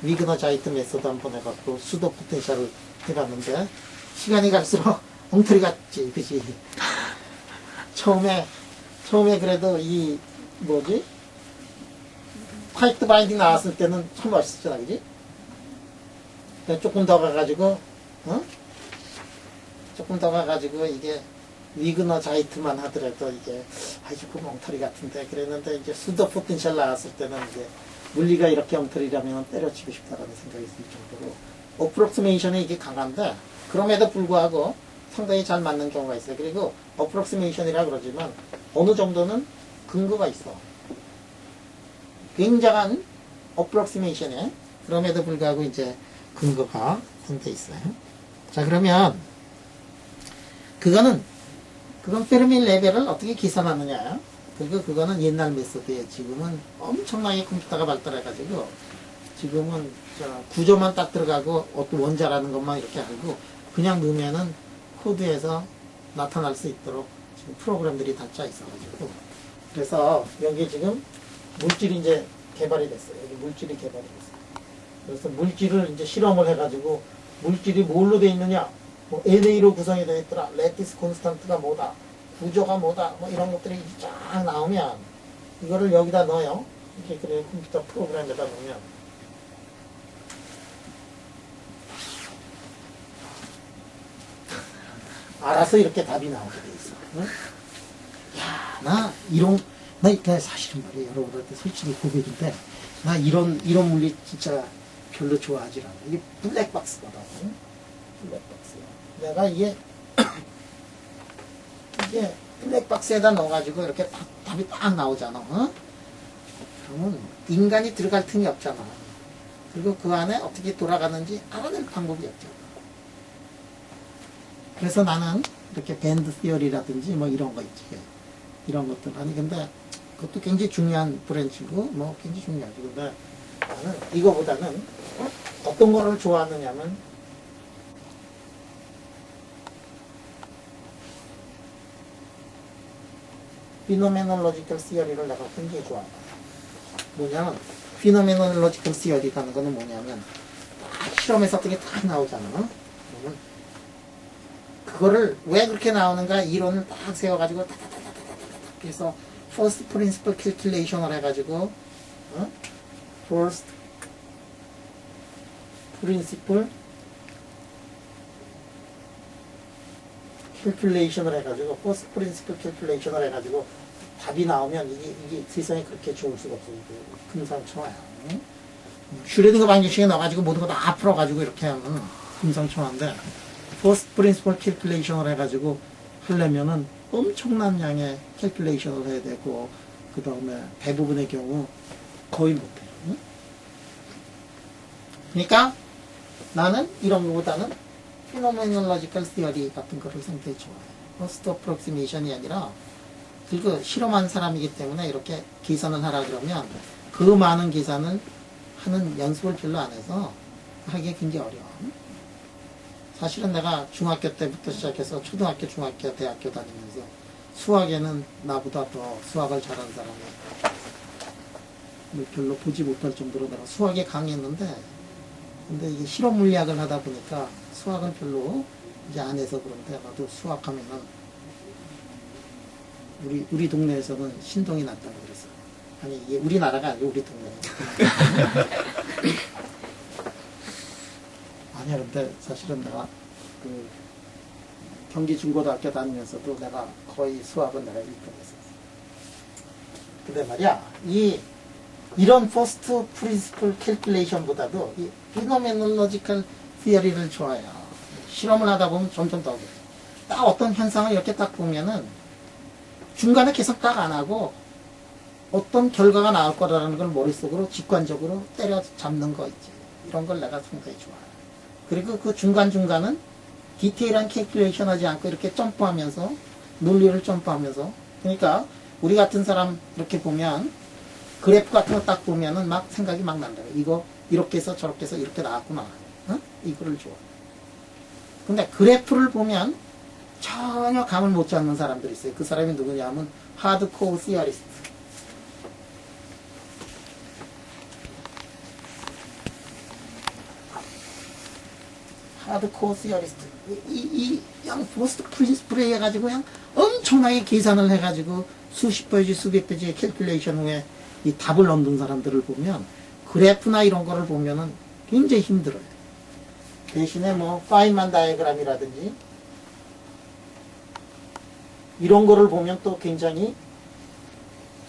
위그너 자이트 메소드 한번 해봤고, 수도 포텐셜을 해봤는데, 시간이 갈수록 엉터리 같지, 그지? 처음에 그래도 타이트 바인딩 나왔을 때는 참 멋있었잖아, 그지? 조금 더 가가지고, 조금 더 가가지고, 이게, 위그너 자이트만 하더라도 이게, 조금 엉터리 같은데, 그랬는데, 이제 수도 포텐셜 나왔을 때는 이제, 물리가 이렇게 엉터리라면 때려치고 싶다라는 생각이 들 정도로, 어프록시메이션이 이게 강한데, 그럼에도 불구하고 상당히 잘 맞는 경우가 있어요. 그리고 어프록시메이션이라 그러지만, 어느 정도는 근거가 있어. 굉장한 어프록시메이션에, 그럼에도 불구하고 이제, 근거가 돼 있어요. 자, 그러면, 그건 페르미 레벨을 어떻게 계산하느냐. 그거는 옛날 메소드예요. 지금은 엄청나게 컴퓨터가 발달해가지고, 지금은 구조만 딱 들어가고, 어떤 원자라는 것만 이렇게 알고, 그냥 넣으면은 코드에서 나타날 수 있도록 지금 프로그램들이 다 짜 있어가지고. 그래서 여기 지금 물질이 이제 개발이 됐어요. 여기 물질이 개발이 됐어요. 그래서 물질을 이제 실험을 해가지고, 물질이 뭘로 되어 있느냐, 뭐 NA로 구성이 되어 있더라, 레티스 콘스탄트가 뭐다, 구조가 뭐다, 뭐 이런 것들이 쫙 나오면, 이거를 여기다 넣어요. 이렇게 그래 컴퓨터 프로그램에다 넣으면, 알아서 이렇게 답이 나오게 돼 있어. 응? 야, 나 이게 사실은 말이에요. 여러분들한테 솔직히 고백인데, 나 이런 물리 진짜 별로 좋아하지 않아. 이게 블랙박스거든. 블랙박스야. 내가 이게 블랙박스에다 넣어가지고 이렇게 답이 딱 나오잖아. 그러면 인간이 들어갈 틈이 없잖아. 그리고 그 안에 어떻게 돌아가는지 알아낼 방법이 없잖아. 그래서 나는 이렇게 밴드 시어리라든지 뭐 이런 거 있지. 이런 것들. 아니, 근데 그것도 굉장히 중요한 브랜치고, 뭐 굉장히 중요하지. 근데 나는 이거보다는 어떤 거를 좋아하느냐면, 피노메놀로지컬 시어리를 내가 굉장히 좋아해. 뭐냐면, 피노메놀로지컬 시어리라는 거는 뭐냐면, 실험에서 어떻게 딱 나오잖아. 그러면 그거를 왜 그렇게 나오는가 이론을 딱 세워가지고 그래서 first principle calculation을 해가지고 first principle calculation을 해가지고 first principle calculation을 해가지고 답이 나오면 이게 세상에 그렇게 좋을 수가 없어. 이게 금상첨화야. 슈레딩거 방정식에 넣어가지고 모든 거 다 풀어가지고 이렇게 하면 금상첨화인데 first principle calculation을 해가지고 하려면은 엄청난 양의 calculation을 해야 되고, 그 다음에 대부분의 경우 거의 못해요. 응? 그러니까 나는 이런 것보다는 phenomenological theory 같은 거를 상당히 좋아해요. first approximation이 아니라, 그리고 실험한 사람이기 때문에 이렇게 계산을 하라 그러면 그 많은 계산을 하는 연습을 별로 안 해서 하기가 굉장히 어려워. 사실은 내가 중학교 때부터 시작해서 초등학교, 중학교, 대학교 다니면서 수학에는 나보다 더 수학을 잘하는 사람이 별로 보지 못할 정도로 내가 수학에 강했는데, 근데 이게 실험 물리학을 하다 보니까 수학을 별로 이제 안 해서 그런데, 나도 수학하면은 우리 동네에서는 신동이 났다고 그랬어. 아니, 이게 우리나라가 아니고 우리 동네. 아니야, 근데 사실은 내가 그 경기 중고등학교 다니면서도 내가 거의 수학은 내가 1등했었어. 근데 말이야, 이런 퍼스트 프린시플 캘큘레이션보다도 이 피노메놀로지컬 티어리를 좋아해요. 실험을 하다 보면 점점 더 그래. 딱 어떤 현상을 이렇게 딱 보면은 중간에 계속 딱 안 하고 어떤 결과가 나올 거라는 걸 머릿속으로 직관적으로 때려잡는 거 있지. 이런 걸 내가 상당히 좋아해. 그리고 그 중간중간은 디테일한 캘큘레이션 하지 않고 이렇게 점프하면서 논리를 점프하면서, 그러니까 우리 같은 사람 이렇게 보면 그래프 같은 거 딱 보면은 막 생각이 막 난다. 이거 이렇게 해서 저렇게 해서 이렇게 나왔구나. 어? 이거를 좋아. 근데 그래프를 보면 전혀 감을 못 잡는 사람들이 있어요. 그 사람이 누구냐 하면 하드코어 시어리스트. 하드코어 시어리스트. 그냥 포스트 프린시플에 해가지고 그냥 엄청나게 계산을 해가지고 수십 페이지, 수백 페이지의 캘큘레이션 후에 이 답을 얻는 사람들을 보면 그래프나 이런 거를 보면은 굉장히 힘들어요. 대신에 뭐 파인만 다이어그램이라든지 이런 거를 보면 또 굉장히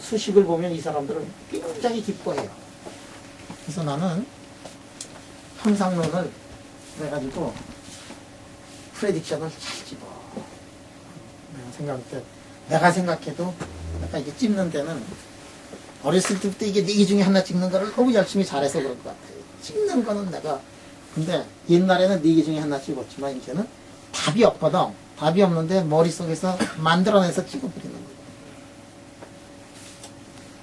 수식을 보면 이 사람들은 굉장히 기뻐해요. 그래서 나는 형상론을 그래가지고 프레딕션을 잘 집어. 내가 생각해도 내가 이게 찍는 데는 어렸을 때부터 이게 4개 중에 하나 찍는 거를 너무 열심히 잘해서 그런 것 같아요. 찍는 거는 내가, 근데 옛날에는 4개 중에 하나 찍었지만 이제는 답이 없거든. 답이 없는데 머릿속에서 만들어내서 찍어버리는 거예요.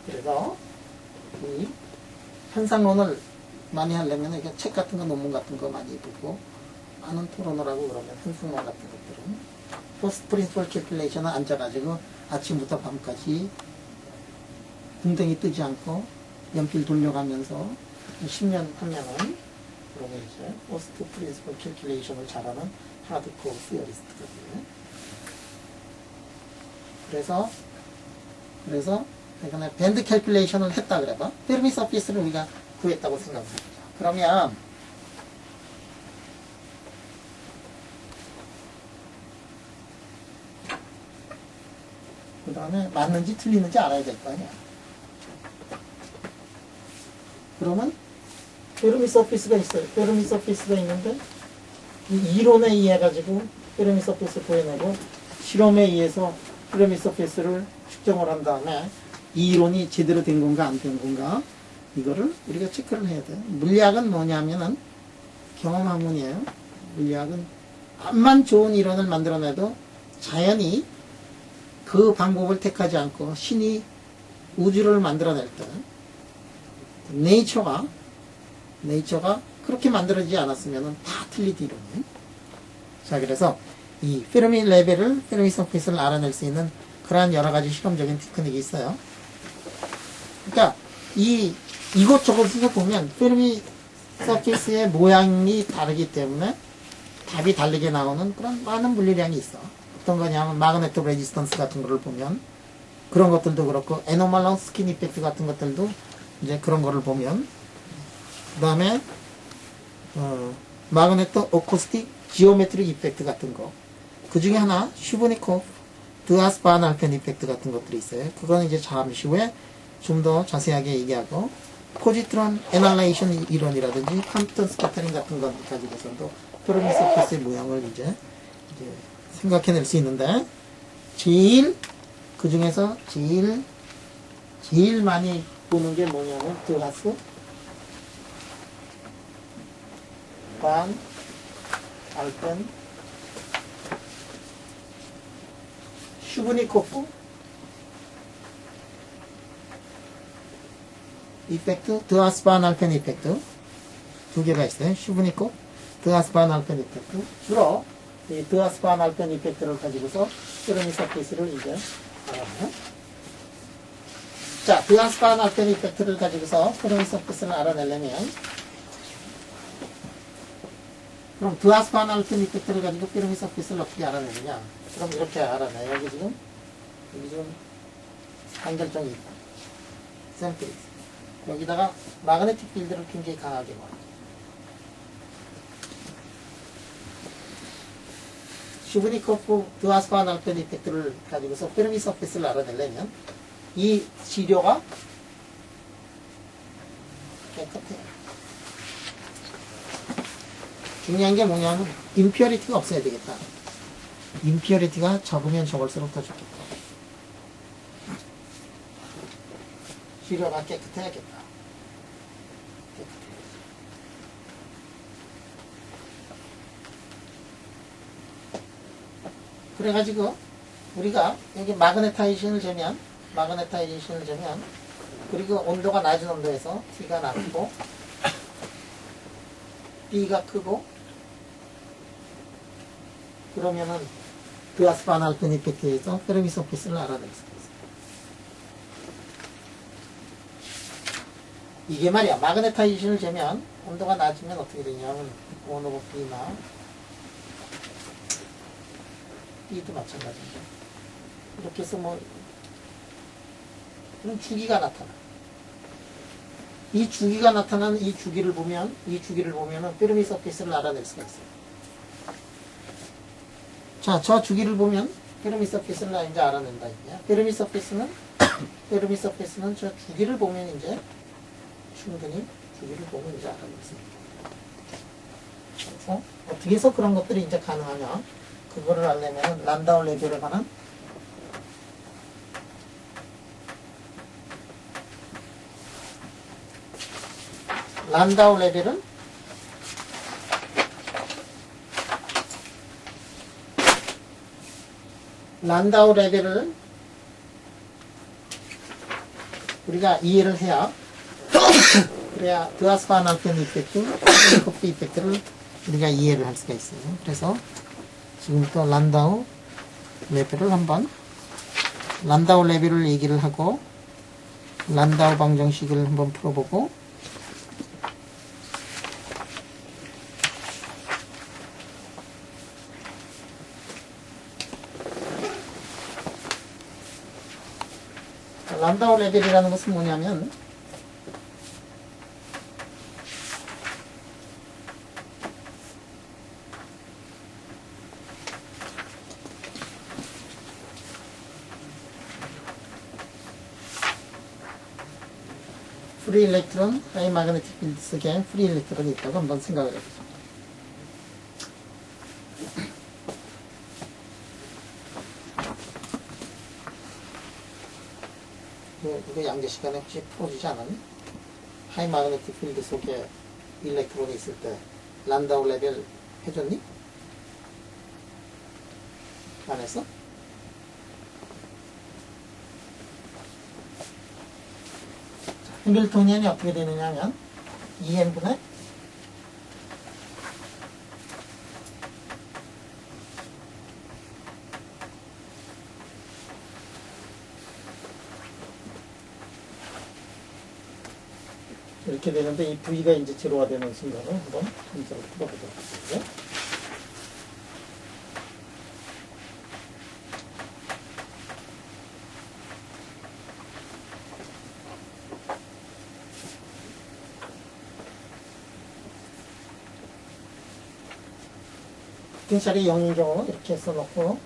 그래서 이 현상론을 많이 하려면 이게 책 같은 거, 논문 같은 거 많이 보고 많은 토론을 하고 그러면 현상론 같은 것들은 포스트 프린시플 캘큘레이션을 앉아가지고 아침부터 밤까지 궁뎅이 뜨지 않고 연필 돌려가면서 10년 하면은 그러면 이제 포스트 프린시플 캘큘레이션을 잘하는 하드코어 시어리스트거든요. 그래서 내가 밴드 캘큘레이션을 했다 그래봐. 페르미 서피스를 우리가 구했다고 생각합니다. 그러면 그 다음에 맞는지 틀리는지 알아야 될 거 아니야. 그러면 페르미 서피스가 있어요. 페르미 서피스가 있는데 이 이론에 의해 가지고 페르미 서피스를 구해내고 실험에 의해서 페르미 서피스를 측정을 한 다음에 이 이론이 제대로 된 건가 안 된 건가 이거를 우리가 체크를 해야 돼요. 물리학은 뭐냐면은 경험 학문이에요. 물리학은 암만 좋은 이론을 만들어내도 자연히 그 방법을 택하지 않고 신이 우주를 만들어낼 때 네이처가 그렇게 만들어지지 않았으면 다 틀린 이론이에요. 자, 그래서 이 페르미 레벨을, 페르미 서피스를 알아낼 수 있는 그러한 여러 가지 실험적인 테크닉이 있어요. 그러니까 이것저것에서 보면 페르미 서피스의 모양이 다르기 때문에 답이 다르게 나오는 그런 많은 물리량이 있어. 어떤 거냐면 마그네틱 레지스턴스 같은 거를 보면 그런 것들도 그렇고 에노멀러스 스킨 이펙트 같은 것들도 이제 그런 거를 보면 그 다음에 마그네틱 어쿠스틱 지오메트릭 이펙트 같은 거 그 중에 하나 슈브니코프 드하스 반 알펜 이펙트 같은 것들이 있어요. 그건 이제 잠시 후에 좀 더 자세하게 얘기하고 포지트론 애널레이션 이론이라든지 컴퓨터 스캐터링 같은 것 가지고서도 페르미 서피스의 모양을 이제 생각해낼 수 있는데 그 중에서 제일 많이 보는 게 뭐냐면 드하스 반 알펜 슈브니코프 이펙트, 드하스 반 알펜 이펙트 두 개가 있어요. 슈브니코프, 드하스 반 알펜 이펙트. 주로 이 드하스 반 알펜 이펙트를 가지고서 페르미 서피스를 이제 알아봐요. 자, 드하스 반 알펜 이펙트를 가지고서 페르미 서피스를 알아내려면 그럼 드하스 반 알펜 이펙트를 가지고 페르미 서피스를 어떻게 알아내느냐? 그럼 이렇게 알아내. 여기 지금 단결점이 있다. 샘플이 있어. 여기다가 마그네틱 필드를 굉장히 강하게 봐. 슈브니코프 드와스파 날편 이펙트를 가지고서 페르미 서페스를 알아내려면 이 시료가 깨끗해요. 중요한 게 뭐냐면 임퓨어리티가 없어야 되겠다. 임퓨어리티가 적으면 적을수록 더 좋겠다. 시료가 깨끗해야겠다. 그래가지고 우리가 여기 마그네타이제이션을 재면 그리고 온도가 낮은 온도에서 T가 낮고 B가 크고 그러면은 드와스파날픈 이펙트에서 페르미 서페스를 알아낼 수 있어요. 이게 말이야. 마그네타이제이션을 재면 온도가 낮으면 어떻게 되냐면 1 over B나 B도 마찬가지입니다. 이렇게 해서 뭐 그런 주기가 나타나. 이 주기가 나타나는 이 주기를 보면은 페르미 서페스를 알아낼 수가 있어요. 자, 저 주기를 보면 페르미 서페스를 이제 알아낸다. 페르미 서페스는 저 주기를 보면 이제 충분히 주기를 보면 이제 알아낼 수 있습니다. 그래서 어떻게 해서 그런 것들이 이제 가능하냐? 그거를 알려면 란다우 레벨에 관한 란다우 레벨은 우리가 이해를 해야 그래야 드와스파 날편 이펙트, 커피 이펙트를 우리가 이해를 할 수가 있어요. 그래서 지금부터 란다우 레벨을 란다우 레벨을 얘기를 하고 란다우 방정식을 한번 풀어보고 란다우 레벨이라는 것은 뭐냐면 프리 일렉트론, 하이 마그네틱 필드 속에 프리 일렉트론이 있다고 한번 생각을 해보죠. 이거 양재 시간에 혹시 풀어주지 않았니? 하이 마그네틱 필드 속에 일렉트론이 있을 때 란다우 레벨 해줬니? 안 했어? 해밀토니안이 어떻게 되느냐 하면 2n분의 이렇게 되는데 이 V가 이제 제로가 되는 순간을 한번 문제로 풀어보도록 하겠습니다. 포텐셜이 0인 경우는 이렇게 써놓고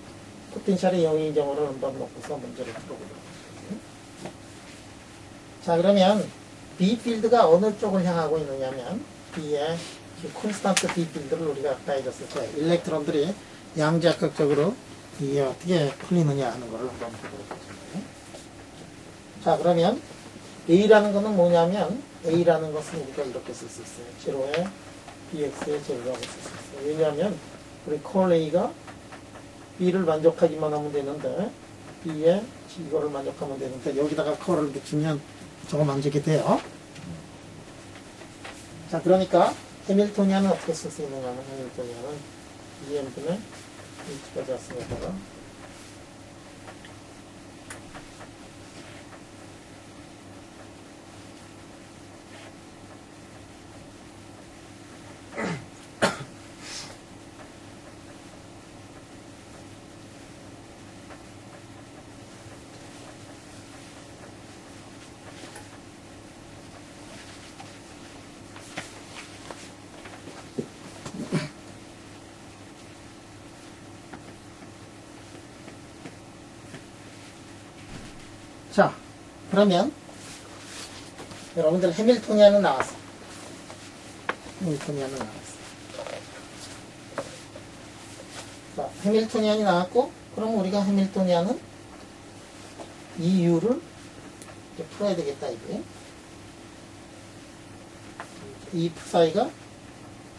포텐셜이 0인 경우를 한번 놓고서 문제를 풀어보도록 하겠습니다. 자, 그러면 B 필드가 어느 쪽을 향하고 있느냐면 B의 콘스탄트 B 필드를 우리가 아까 해줬을 때 일렉트론들이 양자극적으로 이게 어떻게 풀리느냐 하는 것을 한번 보도록 하겠습니다. 자, 그러면 A라는 것은 뭐냐면 A라는 것은 우리가 이렇게 쓸 수 있어요. 제로에 BX에 제로라고 쓸 수 있어요. 왜냐하면 우리 콜 A가 B를 만족하기만 하면 되는데 B에 이거를 만족하면 되는데 여기다가 콜을 붙이면 저거 만족이 돼요. 자, 그러니까 해밀토니안은 어떻게 쓸 수 있느냐면 해밀토니안은 2n분의 H까지 왔으니까 자, 그러면 여러분들 해밀토니안은 나왔어. 해밀토니안은 나왔어. 자, 해밀토니안이 나왔고, 그럼 우리가 해밀토니안은 이 이유를 이제 풀어야 되겠다, 이게. 이 푸사이가,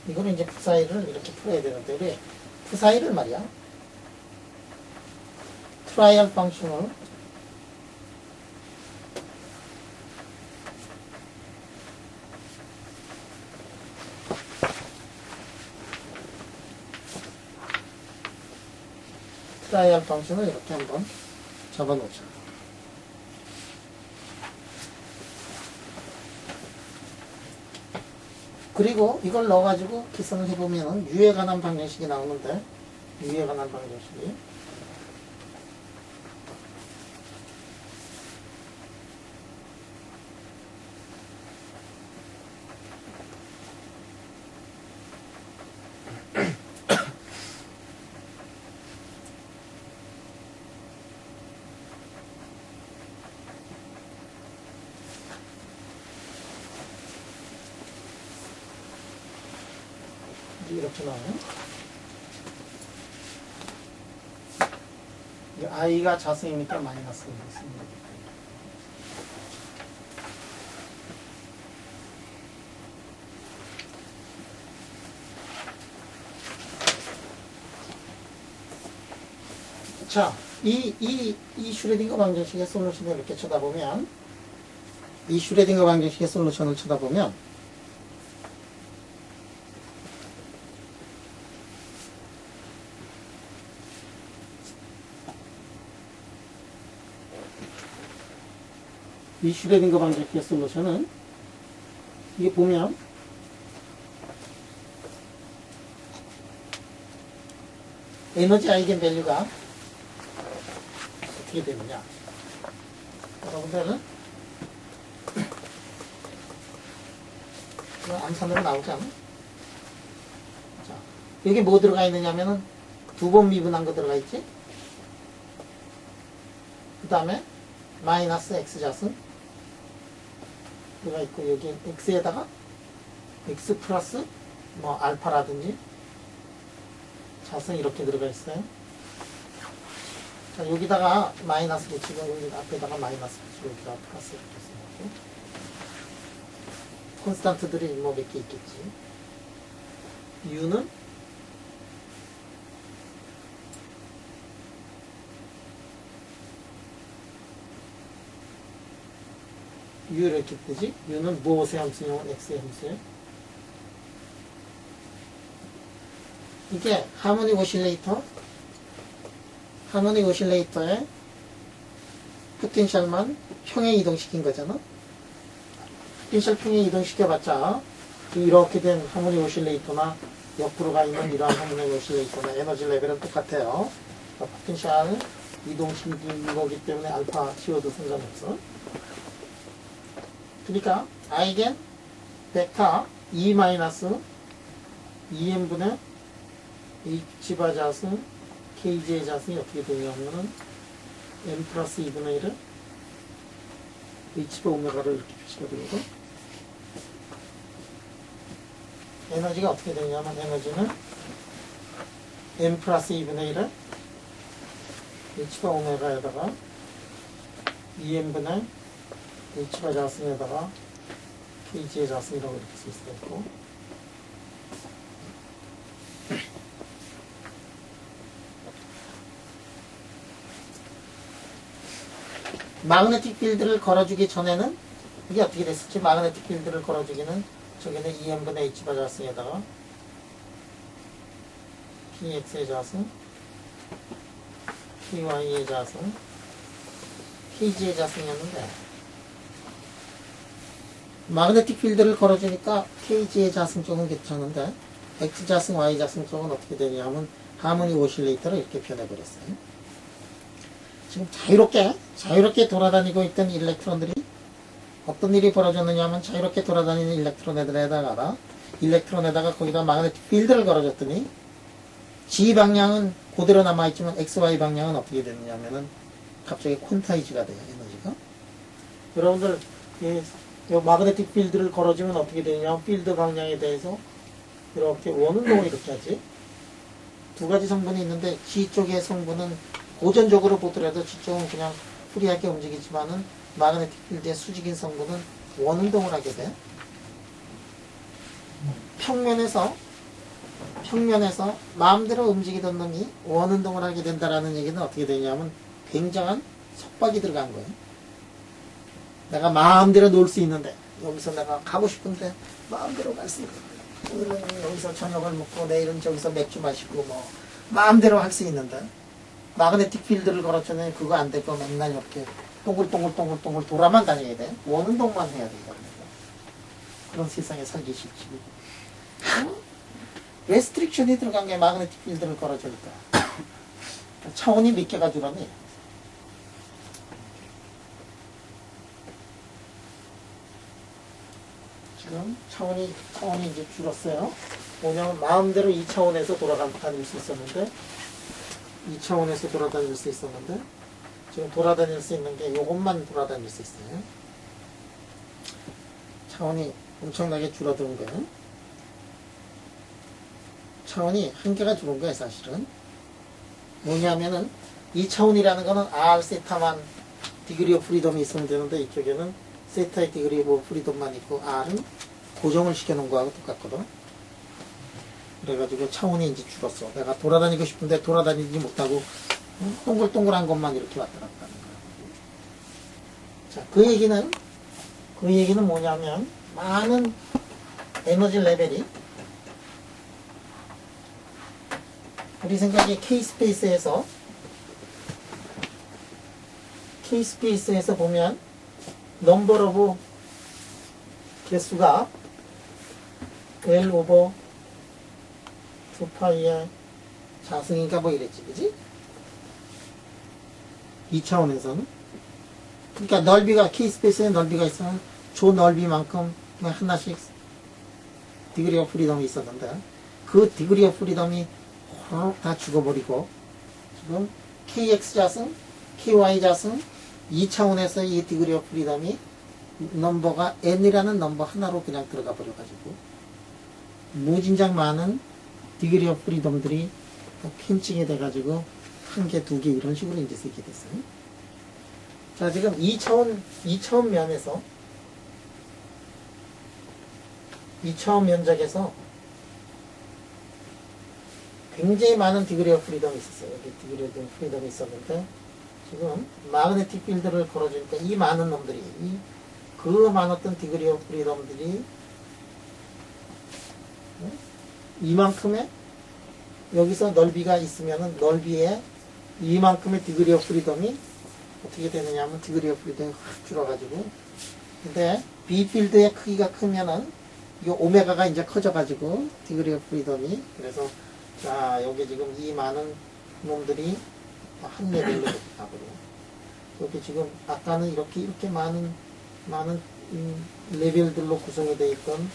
이거를 이제 푸사이를 이렇게 풀어야 되는데, 우리 푸사이를 말이야. 트라이얼 펑션을 트라이얼 펑션을 이렇게 한번 잡아놓자. 그리고 이걸 넣어가지고 계산을 해보면은 U에 관한 방정식이 나오는데, U에 관한 방정식이 이렇게 나와요. i가 자수이니까 마이너스가 있습니다. 자, 이 슈레딩거 방정식의 솔루션을 이렇게 쳐다보면, 이 슈레딩거 방정식의 솔루션을 쳐다보면, 이 슈레딩거 방정식의 솔루션은, 이게 보면, 에너지 아이겐 밸류가 어떻게 되느냐. 여러분들은 암산으로 나오지 않아? 자, 여기 뭐 들어가 있느냐면은 두 번 미분한 거 들어가 있지? 그 다음에 마이너스 x자승 들어가 있고, 여기 x에다가 x 플러스 뭐 알파라든지 자승 이렇게 들어가 있어요. 자, 여기다가 마이너스 붙이고, 여기 앞에다가 마이너스 붙이고, 여기다가 플러스 이렇게 써놓고, 콘스탄트들이 뭐 몇 개 있겠지. u는 u 이렇게 뜨지. u는 무엇의 함수요? x의 함수요. 이게 하모닉 오실레이터의 포텐셜만 평에 이동시킨 거잖아. 포텐셜 평에 이동시켜봤자 이렇게 된 하모닉 오실레이터나 옆으로 가 있는 이러한 하모닉 오실레이터나 에너지 레벨은 똑같아요. 포텐셜 이동시킨 거기 때문에 알파 씌워도 상관없어. 그러니까 아이겐 벡터 E-2n분의 H바 자승 Kj의 자승이 어떻게 되냐면은 n 플러스 2분의 1을 H바 오메가로 이렇게 표시가 되거든. 에너지가 어떻게 되냐면, 에너지는 n 플러스 2분의 1을 H바 오메가에다가 2n분의 H바 자승에다가 Kj의 자승이라고 이렇게 쓸 수가 있고, 마그네틱 필드를 걸어주기 전에는 이게 어떻게 됐을지. 마그네틱 필드를 걸어주기는 저기는 2n분의 H바 자승에다가 Px의 자승, Py의 자승, Kg의 자승이었는데, 마그네틱 필드를 걸어주니까 Kg의 자승 쪽은 괜찮은데 X 자승, Y 자승 쪽은 어떻게 되냐면 하모닉 오실레이터를 이렇게 변해버렸어요. 지금 자유롭게 돌아다니고 있던 일렉트론들이 어떤 일이 벌어졌느냐 하면, 자유롭게 돌아다니는 일렉트론에다가 거기다 마그네틱 필드를 걸어줬더니 G 방향은 그대로 남아있지만 XY 방향은 어떻게 되느냐 하면은 갑자기 콘타이즈가 돼요, 에너지가. 여러분들 이 마그네틱 필드를 걸어주면 어떻게 되냐? 필드 방향에 대해서 이렇게 원운동을 이렇게 하지. 두 가지 성분이 있는데 G 쪽의 성분은 고전적으로 보더라도 G 쪽은 그냥 프리하게 움직이지만은 마그네틱 필드의 수직인 성분은 원운동을 하게 돼. 평면에서 마음대로 움직이던 놈이 원운동을 하게 된다라는 얘기는 어떻게 되냐면 굉장한 속박이 들어간 거예요. 내가 마음대로 놀 수 있는데 여기서 내가 가고 싶은데 마음대로 갈 수 있는데 오늘은 여기서 저녁을 먹고 내일은 저기서 맥주 마시고 뭐 마음대로 할 수 있는데 마그네틱 필드를 걸었잖아요. 그거 안 되고 맨날 이렇게 동글동글 돌아만 다녀야 돼. 원운동만 해야 돼. 그런 세상에 살기 싫지. 레스트릭션이 들어간 게 마그네틱 필드를 걸어주니까 차원이 몇 개가 줄었네. 지금 차원이 이제 줄었어요. 뭐냐면 마음대로 2차원에서 돌아다닐 수 있었는데 2차원에서 돌아다닐 수 있었는데 지금 돌아다닐 수 있는 게 요것만 돌아다닐 수 있어요. 차원이 엄청나게 줄어든 거예요. 차원이 한계가 줄은 거예요, 사실은. 뭐냐면은 2차원이라는 거는 R 세타만 디그리 오브 프리덤이 있으면 되는데 이쪽에는 세타의 디그리 오브 프리덤만 있고 R은 고정을 시켜놓은 거하고 똑같거든. 그래가지고 차원이 이제 줄었어. 내가 돌아다니고 싶은데 돌아다니지 못하고 동글동글한 것만 이렇게 왔다 갔다 하는 거야. 자, 그 얘기는 뭐냐면 많은 에너지 레벨이 우리 생각에 K-스페이스에서 보면 넘버 오브 개수가 L 오버 2파이의 자승인가 뭐 이랬지, 그지? 2차원에서는. 그러니까 넓이가, K-스페이스에 넓이가 있으면 조 넓이만큼 하나씩 디그리 오브 프리덤이 있었는데 그 디그리 오브 프리덤이 다 죽어버리고 지금 KX 자승, KY 자승 2차원에서 이 디그리 오브 프리덤이 넘버가 n이라는 넘버 하나로 그냥 들어가 버려가지고 무진장 많은 디그리 오브 프리덤들이 핀칭이 돼가지고 한 개, 두 개 이런 식으로 이제 쓰게 됐어요. 자, 지금 2차원 면에서 2차원 면적에서 굉장히 많은 디그리 오브 프리덤이 있었어요. 여기 디그리 오브 프리덤이 있었는데 지금 마그네틱 필드를 걸어주니까 이 많은 놈들이 그 많았던 디그리 오브 프리덤들이 이만큼의 여기서 넓이가 있으면은 넓이에 이만큼의 디그리 오브 프리덤이 어떻게 되느냐 하면 디그리 오브 프리덤이 확 줄어가지고 근데 B 필드의 크기가 크면은 이 오메가가 이제 커져가지고 디그리 오브 프리덤이 그래서 자 여기 지금 이 많은 놈들이 한 레벨로 가버려. 여기 지금 아까는 이렇게 많은 레벨들로 구성이 되어 있던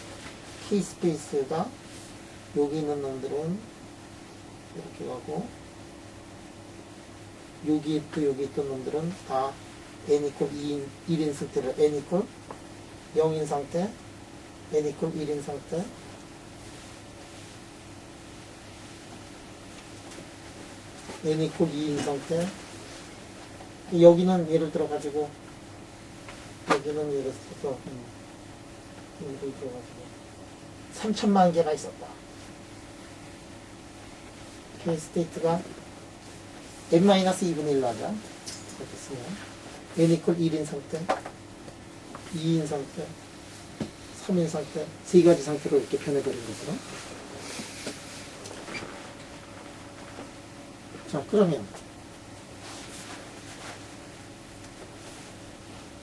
K 스페이스가 여기 있는 놈들은 이렇게 가고 여기 있던 놈들은 다 n 이퀄 1인 상태로 n 이퀄 0인 상태 n 이퀄 1인 상태 n 이퀄 2인 상태 여기는 예를 들어 가지고 여기는 예를 들어서 예를 들어 가지고 3천만 개가 있었다. K 스테이트가 n-2분의 1로 하자. 이렇게 쓰면 n 이퀄 1인 상태 2인 상태 3인 상태 세 가지 상태로 이렇게 변해버린 거죠. 자, 그러면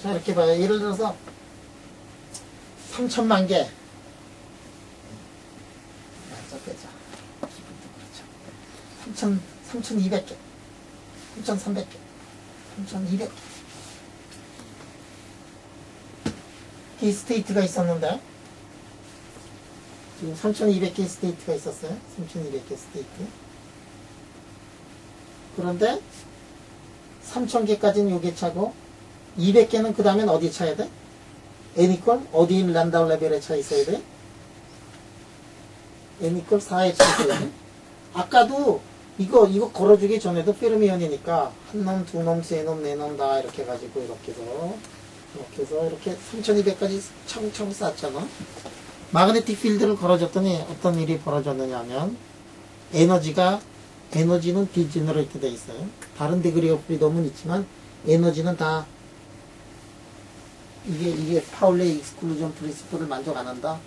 자 이렇게 봐요. 예를 들어서 3천만 개 빼자. 3,200개 3,300개 3,200개 K 스테이트가 있었는데 지금 3,200개 스테이트가 있었어요. 3,200개 스테이트. 그런데 3,000개까지는 요게 차고 200개는 그 다음엔 어디 쳐야 돼? n 이퀄 어디 있는 란다운 레벨에 쳐 있어야 돼? n 이퀄 4에 쳐 있어야 돼? 아까도 이거 걸어주기 전에도 페르미온이니까 한 놈, 두 놈, 세 놈, 네 놈 다 이렇게 해가지고 이렇게 해서 이렇게 3200까지 차곡차곡 쌓았잖아. 마그네틱 필드를 걸어줬더니 어떤 일이 벌어졌느냐 하면 에너지는 디제너레이트 돼 있어요. 다른 디그리 오브 프리덤은 있지만 에너지는 다 이게 파울레이 익스클루전 프린시플을 만족 안 한다.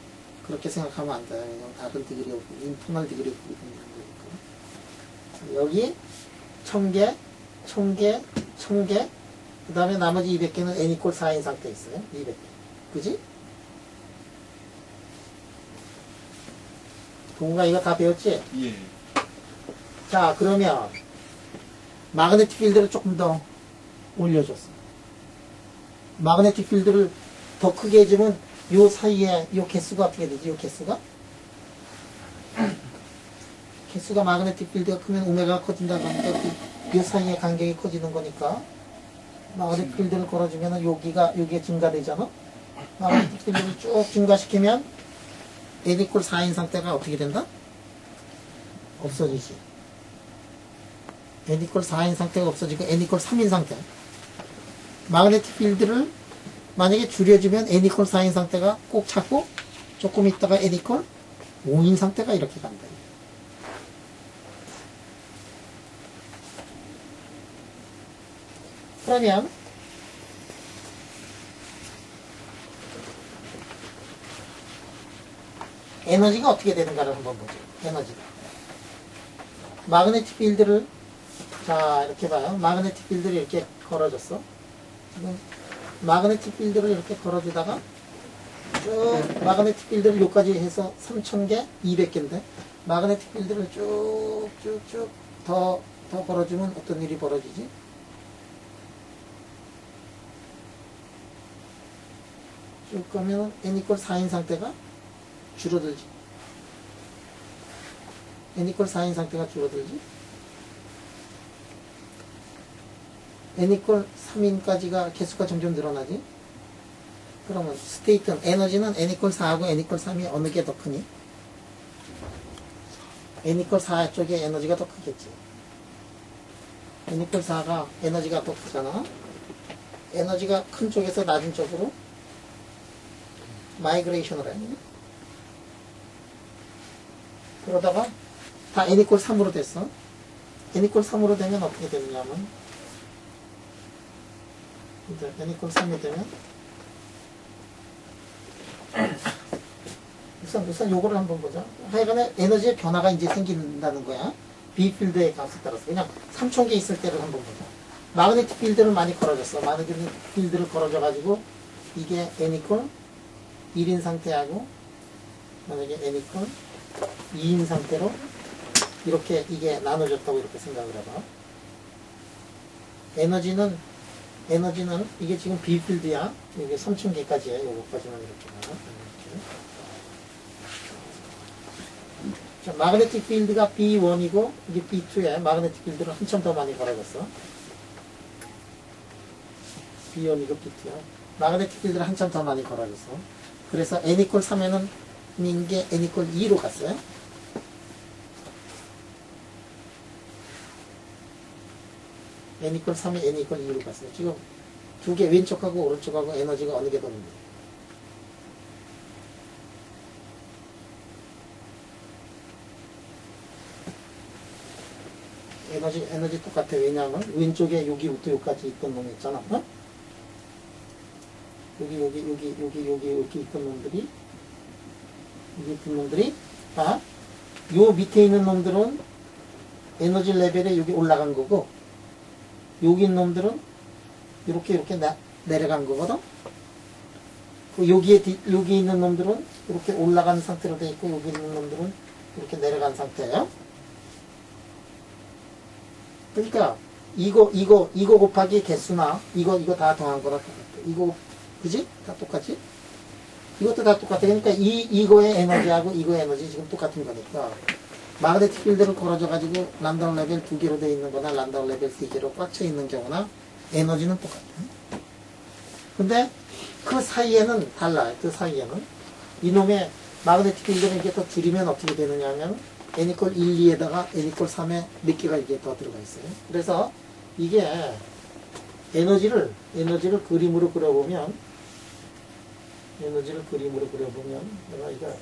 그렇게 생각하면 안 돼요. 왜냐면 다른 디그리 오브 인터널 디그리 오브 프리덤이라는 거니까. 여기 1000개, 1000개, 1000개, 그 다음에 나머지 200개는 n 이퀄 4인 상태에 있어요. 200개. 그지? 동우가 이거 다 배웠지? 예. 자, 그러면 마그네틱 필드를 조금 더 올려줬어. 마그네틱 필드를 더 크게 해주면 요 사이에 요 개수가 어떻게 되지? 요 개수가? 개수가 마그네틱 필드가 크면 오메가가 커진다고 하니까 요 사이에 간격이 커지는 거니까 마그네틱 필드를 걸어주면 여기가 증가되잖아? 마그네틱 필드를 쭉 증가시키면 n 이퀄 4인 상태가 어떻게 된다? 없어지지. n 이퀄 4인 상태가 없어지고 n 이퀄 3인 상태. 마그네틱 필드를 만약에 줄여주면 n 이퀄 4인 상태가 꼭 찾고 조금 있다가 n 이퀄 5인 상태가 이렇게 간다. 그러면 에너지가 어떻게 되는가를 한번 보죠. 에너지가. 마그네틱 필드를 자 이렇게 봐요. 마그네틱 필드를 이렇게 걸어줬어. 지금 마그네틱 필드를 이렇게 걸어주다가 쭉 마그네틱 필드를 여기까지 해서 3000개, 200개인데 마그네틱 필드를 쭉쭉쭉 더 걸어주면 어떤 일이 벌어지지? 쭉 가면 n 이퀄 4인 상태가 줄어들지. n 이퀄 4인 상태가 줄어들지. n 이퀄 3인까지가 개수가 점점 늘어나지. 그러면 스테이트는 에너지는 n 이퀄 4하고 n 이퀄 3이 어느 게 더 크니? n 이퀄 4 쪽에 에너지가 더 크겠지. n 이퀄 4가 에너지가 더 크잖아. 에너지가 큰 쪽에서 낮은 쪽으로 마이그레이션을 해. 그러다가 다 n 이퀄 3으로 됐어. n 이퀄 3으로 되면 어떻게 되느냐면 이제 n 이퀄 3이 되면 우선 요거를 한번 보자. 하여간에 에너지의 변화가 이제 생긴다는 거야. B 필드의 값에 따라서. 그냥 3000개 있을 때를 한번 보자. 마그네틱 필드를 많이 걸어줬어. 마그네틱 필드를 걸어줘가지고 이게 n 이퀄 1인 상태하고 만약에 n 이퀄 2인 상태로 이렇게 이게 나눠졌다고 이렇게 생각을 해봐. 에너지는 이게 지금 B 필드야. 이게 3000개까지야. 요거까지만 이렇게 봐. 자, 마그네틱 필드가 B1이고 이게 B2야. 마그네틱 필드를 한참 더 많이 걸어줬어. B1이고 B2야. 마그네틱 필드를 한참 더 많이 걸어줬어. 그래서 n 이퀄 3에는 게 n 이퀄 2로 갔어요. n 이퀄 3에 n 이퀄 2로 갔어요. 지금 두 개 왼쪽하고 오른쪽하고 에너지가 어느 게 더 높냐? 에너지 똑같아. 왜냐하면 왼쪽에 여기부터 여기까지 있던 놈이 있잖아. 어? 여기 있던 놈들이 봐. 요 밑에 있는 놈들은 에너지 레벨에 여기 올라간 거고 여기 있는 놈들은 이렇게 내려간 거거든. 여기 있는 놈들은 이렇게 올라간 상태로 돼 있고 여기 있는 놈들은 이렇게 내려간 상태예요. 그러니까 이거 곱하기 개수나 이거 다 더한 거랑 똑같아. 이거 그지? 다 똑같지? 이것도 다 똑같아. 그러니까 이거의 에너지하고 이거의 에너지 지금 똑같은 거니까 마그네틱 필드를 걸어줘 가지고 란다운 레벨 2개로 되어 있는 거나 란다운 레벨 3개로 꽉 차 있는 경우나 에너지는 똑같아. 근데 그 사이에는 달라요. 그 사이에는. 이놈의 마그네틱 필드는 이게 더 줄이면 어떻게 되느냐 하면 n 이퀄 1, 2에다가 n 이퀄 3에 몇 개가 이게 더 들어가 있어요. 그래서 이게 에너지를 그림으로 그려보면 내가 이거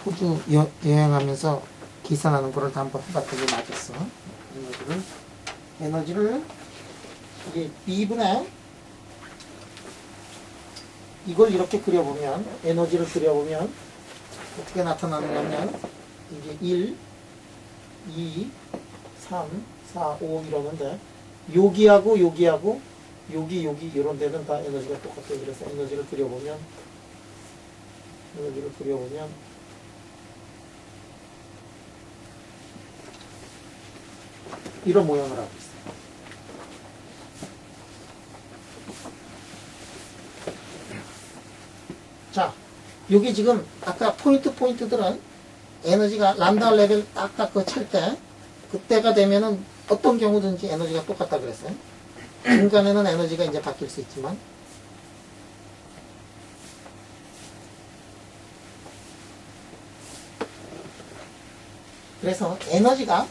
호주 여행하면서 계산하는 거를 다 한번 해봤더니 맞았어. 에너지를 이게 B분의 이걸 이렇게 그려보면 에너지를 그려보면 어떻게 나타나느냐면 이게 1, 2, 3, 4, 5 이러는데 여기하고 여기 이런 데는 다 에너지가 똑같아요. 그래서 에너지를 그려보면 이런 모양을 하고 있어요. 자, 여기 지금 아까 포인트들은 에너지가 람다 레벨 딱딱 그 찰 때 그때가 되면은 어떤 경우든지 에너지가 똑같다 그랬어요. 중간에는 에너지가 이제 바뀔 수 있지만 그래서 에너지가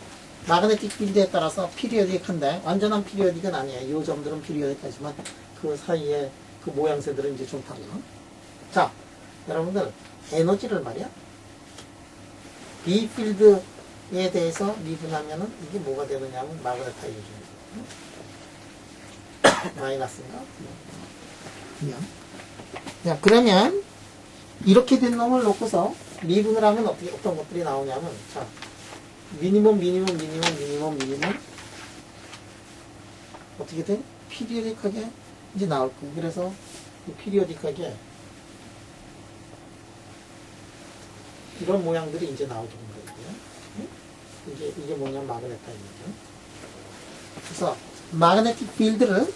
마그네틱 필드에 따라서 피리어딕한데 완전한 피리어딕은 아니에요. 이 점들은 피리어딕하지만 그 사이에 그 모양새들은 이제 좀 달라. 자, 여러분들 에너지를 말이야 B 필드에 대해서 미분하면은 이게 뭐가 되느냐면 마그네타이징 마이너스인가? 자, 그러면 이렇게 된 놈을 놓고서 미분을 하면 어떻게 어떤 것들이 나오냐면 자 미니멈 어떻게 돼? 피리어딕하게 이제 나올 거예요. 그래서 피리어딕하게 이런 모양들이 이제 나오게 된 거예요. 이게 뭐냐면 마그네타이징이죠. 그래서 마그네틱 필드를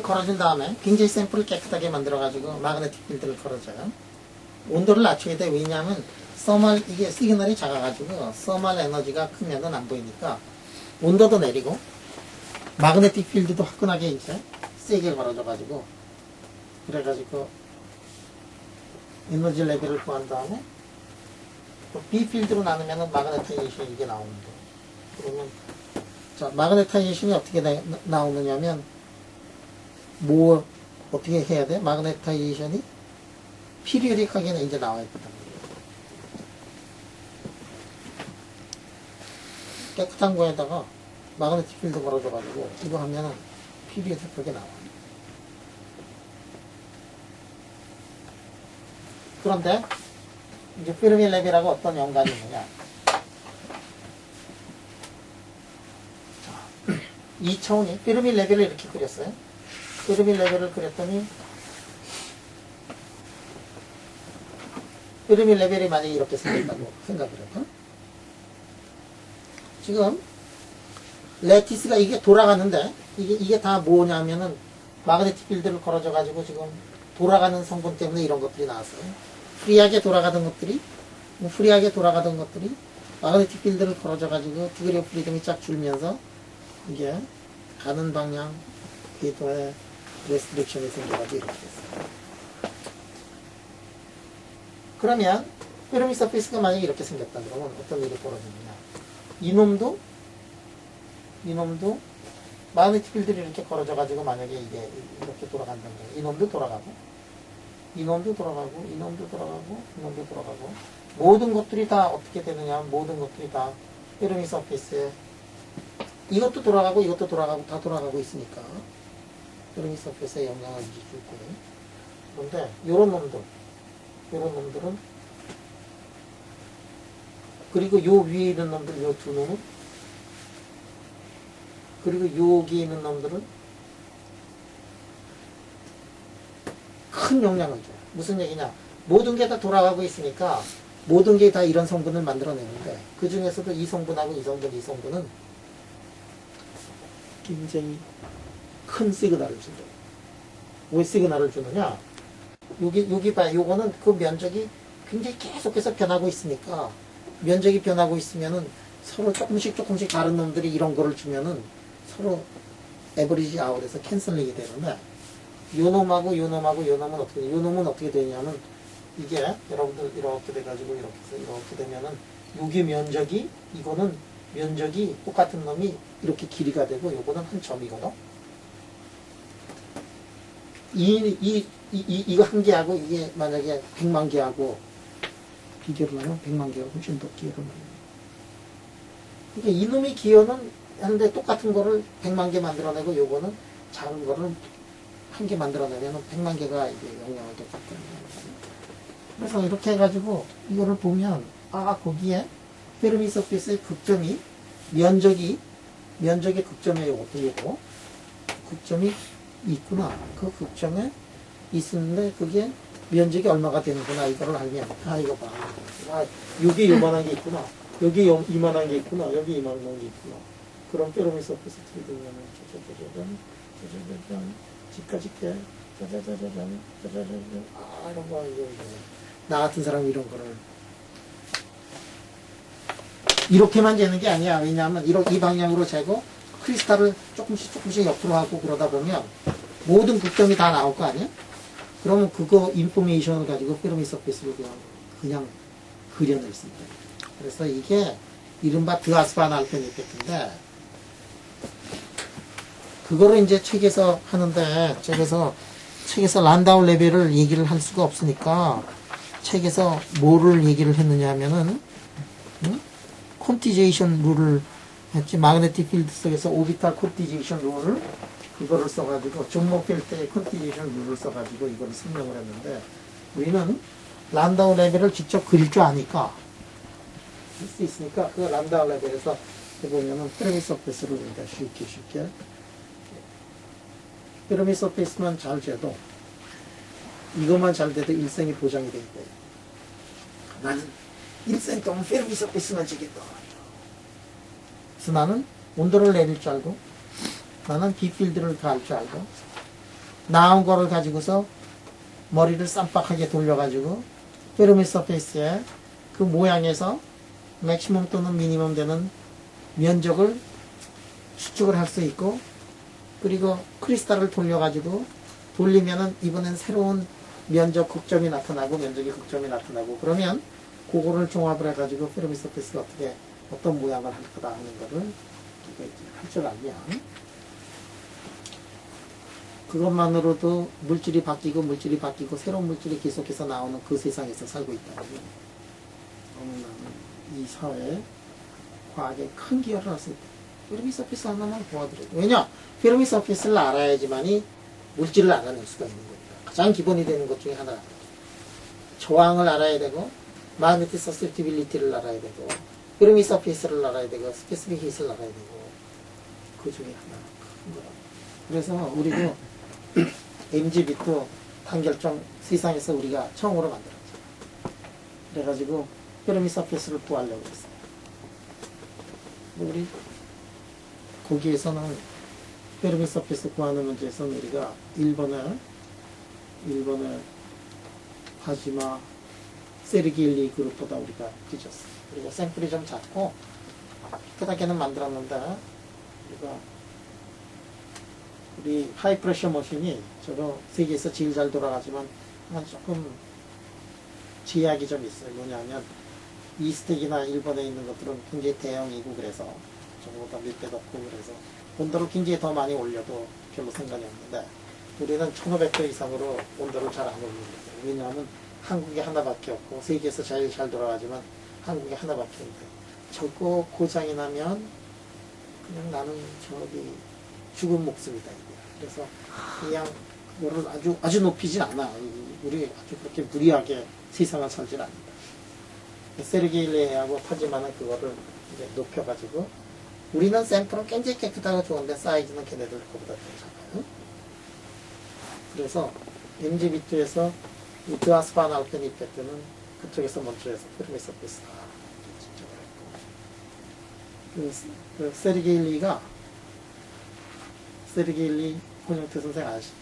걸어준 다음에 굉장히 샘플을 깨끗하게 만들어가지고 마그네틱 필드를 걸어줘요. 온도를 낮춰야 돼. 왜냐하면 이게 시그널이 작아가지고 서멀 에너지가 크면은 안 보이니까 온도도 내리고 마그네틱 필드도 화끈하게 이제 세게 걸어줘가지고 그래가지고 에너지 레벨을 구한 다음에 또 B 필드로 나누면은 마그네타이제이션이 이게 나오는데 그러면 자 마그네타이제이션이 어떻게 나오느냐면 뭐 어떻게 해야 돼? 마그네타이제이션이 피리어딕하게는 이제 나와야 된다. 깨끗한 거에다가 마그네틱 필드 걸어줘가지고 이거 하면은 피리어딕하게 나와. 그런데 이제 페르미 레벨하고 어떤 연관이 있느냐? 자, 이 차원이 페르미 레벨을 이렇게 그렸어요. 페르미 레벨을 그렸더니 페르미 레벨이 만약에 이렇게 생겼다고 생각을 해봐. 지금 레티스가 이게 돌아가는데 이게 다 뭐냐면은 마그네틱 필드를 걸어줘 가지고 지금 돌아가는 성분 때문에 이런 것들이 나왔어요. 프리하게 돌아가던 것들이 마그네틱 필드를 걸어줘 가지고 디그리 오브 프리덤이 쫙 줄면서 이게 가는 방향 궤도에 레스트릭션이 생겨가지고 이렇게 됐어요. 그러면 페르미 서페이스가 만약에 이렇게 생겼다 그러면 어떤 일이 벌어지느냐? 이놈도 마그네틱 필드를 이렇게 걸어줘 가지고 만약에 이게 이렇게 돌아간다는 거예요. 이놈도 돌아가고 모든 것들이 다 어떻게 되느냐? 모든 것들이 다 페르미 서페이스에 이것도 돌아가고 다 돌아가고 있으니까 페르미 서페이스에 영향을 줄 거예요. 그런데 요런 놈들은 그리고 요 위에 있는 놈들 요 두 놈은 그리고 여기 있는 놈들은 큰 영향을 줘요. 무슨 얘기냐? 모든 게 다 돌아가고 있으니까 모든 게 다 이런 성분을 만들어내는데 그 중에서도 이 성분하고 이 성분은 굉장히 큰 시그널을 준다. 왜 시그널을 주느냐? 여기 봐. 요거는 그 면적이 굉장히 계속해서 변하고 있으니까 면적이 변하고 있으면은 서로 조금씩 다른 놈들이 이런 거를 주면은 서로 에버리지 아웃에서 캔슬링이 되는데 요 놈하고 요 놈하고 요 놈은 어떻게 요 놈은 어떻게 되냐면 이게 여러분들 이렇게 돼가지고 이렇게 해서 이렇게 되면은 요게 면적이 이거는 면적이 똑같은 놈이 이렇게 길이가 되고 요거는 한 점이거든. 이거 한 개하고 이게 만약에 100만 개하고 비교를 하면 100만 개가 훨씬 더 기여를 많이 해요. 그러니까 이놈의 기여는 하는데 똑같은 거를 100만 개 만들어내고 요거는 작은 거를 한 개 만들어내면 100만 개가 이제 영향을 더 받게 되는 거예요. 그래서 이렇게 해가지고 이거를 보면 거기에 페르미 서페이스의 극점이 면적의 극점에 요거 극점이 있구나. 그 극점에 있었는데 그게 면적이 얼마가 되는구나. 이거를 알면 이거 봐. 여기 요만한 게 있구나. 여기 이만한 게 있구나. 여기 이만한 게 있구나. 그럼 페르미 서페이스 어떻게 되냐면 짜자자잔 집까지 깨 짜자자자잔 이런 거 이거 나 같은 사람이 이런 거를 이렇게만 재는 게 아니야. 왜냐하면 이 방향으로 재고 크리스탈을 조금씩 옆으로 하고 그러다 보면 모든 극점이 다 나올 거 아니야? 그러면 그거 인포메이션을 가지고 페르미 서페이스를 그냥 그려낼 수 있다. 그래서 이게 이른바 드아스반 알펜 이펙트인데 그거를 이제 책에서 하는데 책에서 란다우 레벨을 얘기를 할 수가 없으니까 책에서 뭐를 얘기를 했느냐 하면은 콘티제이션 룰을 했지. 마그네틱 필드 속에서 오비탈 콘티제이션 룰을 그거를 써가지고 존모 필드의 콘티제이션 룰을 써가지고 이거를 설명을 했는데 우리는 란다우 레벨을 직접 그릴 줄 아니까 할 수 있으니까 그 란다우 레벨에서 해보면은 페르미 서페이스를 우리가 쉽게 페르미 서페이스만 잘 재도 이것만 잘 돼도 일생이 보장이 돼 있대. 나는 일생 동안 페르미 서페이스만 재겠다. 그래서 나는 온도를 내릴 줄 알고 나는 비필드를 다 할 줄 알고 나온 거를 가지고서 머리를 쌈박하게 돌려가지고 페르미 서페이스에 그 모양에서 맥시멈 또는 미니멈 되는 면적을 추측을 할 수 있고 그리고 크리스탈을 돌려가지고 돌리면은 이번엔 새로운 면적 극점이 나타나고 면적의 극점이 나타나고 그러면 그거를 종합을 해가지고 페르미 서페이스가 어떤 모양을 할 거다 하는 거를 할 줄 알면 그것만으로도 물질이 바뀌고 새로운 물질이 계속해서 나오는 그 세상에서 살고 있다면 나는 이 사회에 과학에 큰 기여를 할 수 있다. 페르미 서페이스 하나만 도와드려요. 왜냐? 페르미 서페이스를 알아야지만이 물질을 알아낼 수가 있는 거니까. 가장 기본이 되는 것 중에 하나가 저항을 알아야 되고 마그네틱 서셉티빌리티를 알아야 되고 페르미 서페이스를 알아야 되고 스페시픽 히트를 알아야 되고 그 중에 하나가 큰 거라고. 그래서 우리도 MGB도 단결점 세상에서 우리가 처음으로 만들었죠. 그래가지고 페르미 서페이스를 구하려고 했어요. 우리 거기에서는 페르미 서페이스 구하는 문제에서는 우리가 1번에 하지마 세르게일리 그룹보다 우리가 뒤졌어. 그리고 샘플이 좀 작고 깨끗하게는 만들었는데 우리 하이 프레셔 머신이 저거 세계에서 제일 잘 돌아가지만 조금 제약이 좀 있어요. 뭐냐면 이스텍이나 일본에 있는 것들은 굉장히 대형이고 그래서 저거보다 몇 배 높고 그래서 온도를 굉장히 더 많이 올려도 별로 상관이 없는데 우리는 1500도 이상으로 온도를 잘 안 올리는 거예요. 왜냐하면 한국에 하나밖에 없고 세계에서 제일 잘 돌아가지만 한국에 하나밖에 없는데 저거 고장이 나면 그냥 나는 저기 죽은 목숨이다 이게. 그래서 그냥 그거를 아주 높이진 않아. 우리 아주 그렇게 무리하게 세상을 살진 않는다. 세르게일리하고 타지마는 그거를 이제 높여가지고 우리는 샘플은 굉장히 깨끗하고 좋은데 사이즈는 걔네들 거보다 더 작아요. 그래서 MGB2에서 이 드아스반 알펜 이펙트는 그쪽에서 먼저 해서 페르미 서페이스다 진정을 했고 그 세르게일리 고정태 선생 아시죠?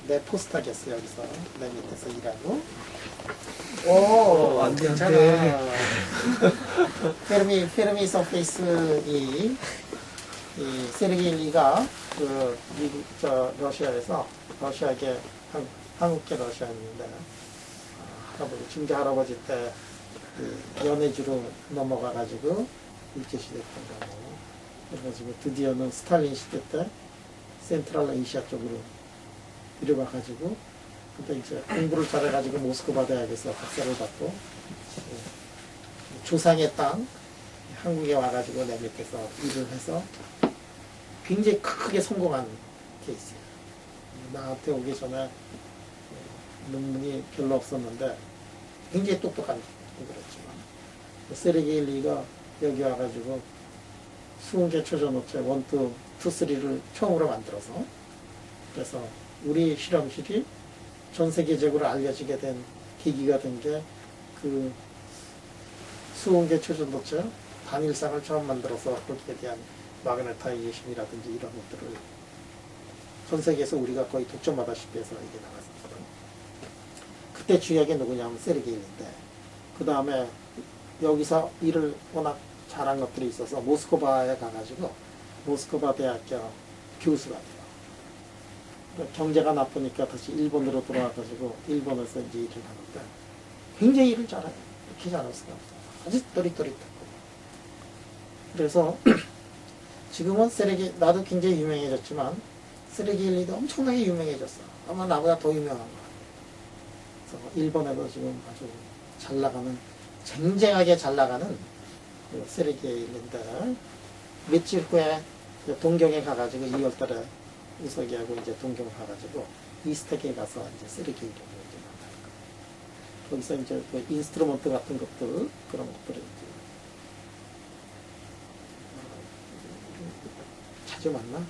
내 포스터겠어 여기서 내 밑에서 일하고. 오, 안 돼, 안 돼. 페르미 서페이스 이 세르게이 리가 그 미국 러시아에서 러시아계 한국계 러시아인데 할아버지 중계 할아버지 때 그 연해주로 넘어가가지고 일제시대 때 가고 그래가지고 드디어는 스탈린 시대 때 센트럴 아시아 쪽으로 들여가가지고 그때 이제 공부를 잘해가지고 모스크바 대학에서 박사를 받고 조상의 땅 한국에 와가지고 내 밑에서 일을 해서 굉장히 크게 성공한 케이스예요. 나한테 오기 전에 논문이 별로 없었는데 굉장히 똑똑한 그랬지만 세르게이 리가 여기 와가지고 수은계 초전업체 1, 2, 3를 처음으로 만들어서 그래서 우리 실험실이 전 세계적으로 알려지게 된 계기가 된 게 그 수은계 초전업체 단일상을 처음 만들어서 거기에 대한 마그네타이제이션이라든지 이런 것들을 전 세계에서 우리가 거의 독점하다시피 해서 이게 나갔었거든. 그때 주역이 누구냐면 세르게이인데 그 다음에 여기서 일을 워낙 잘한 것들이 있어서 모스크바에 가가지고 모스크바 대학교 교수가 돼요. 경제가 나쁘니까 다시 일본으로 돌아와가지고 일본에서 이제 일을 하는데 굉장히 일을 잘해요. 이렇게 잘할 수가 없어요. 아주 또릿또릿하고. 그래서 지금은 나도 굉장히 유명해졌지만 세르게이도 엄청나게 유명해졌어. 아마 나보다 더 유명한 거야. 그래서 일본에도 지금 아주 잘 나가는, 쟁쟁하게 잘 나가는 그 세르게이인데 며칠 후에 동경에 가가지고 2월달에 우석이하고 이제 동경 가가지고 이스텍에 가서 이제 세르게이를 이제 만날 거야. 거기서 이제 그 인스트루먼트 같은 것들 그런 것들을 이제 자주 만나.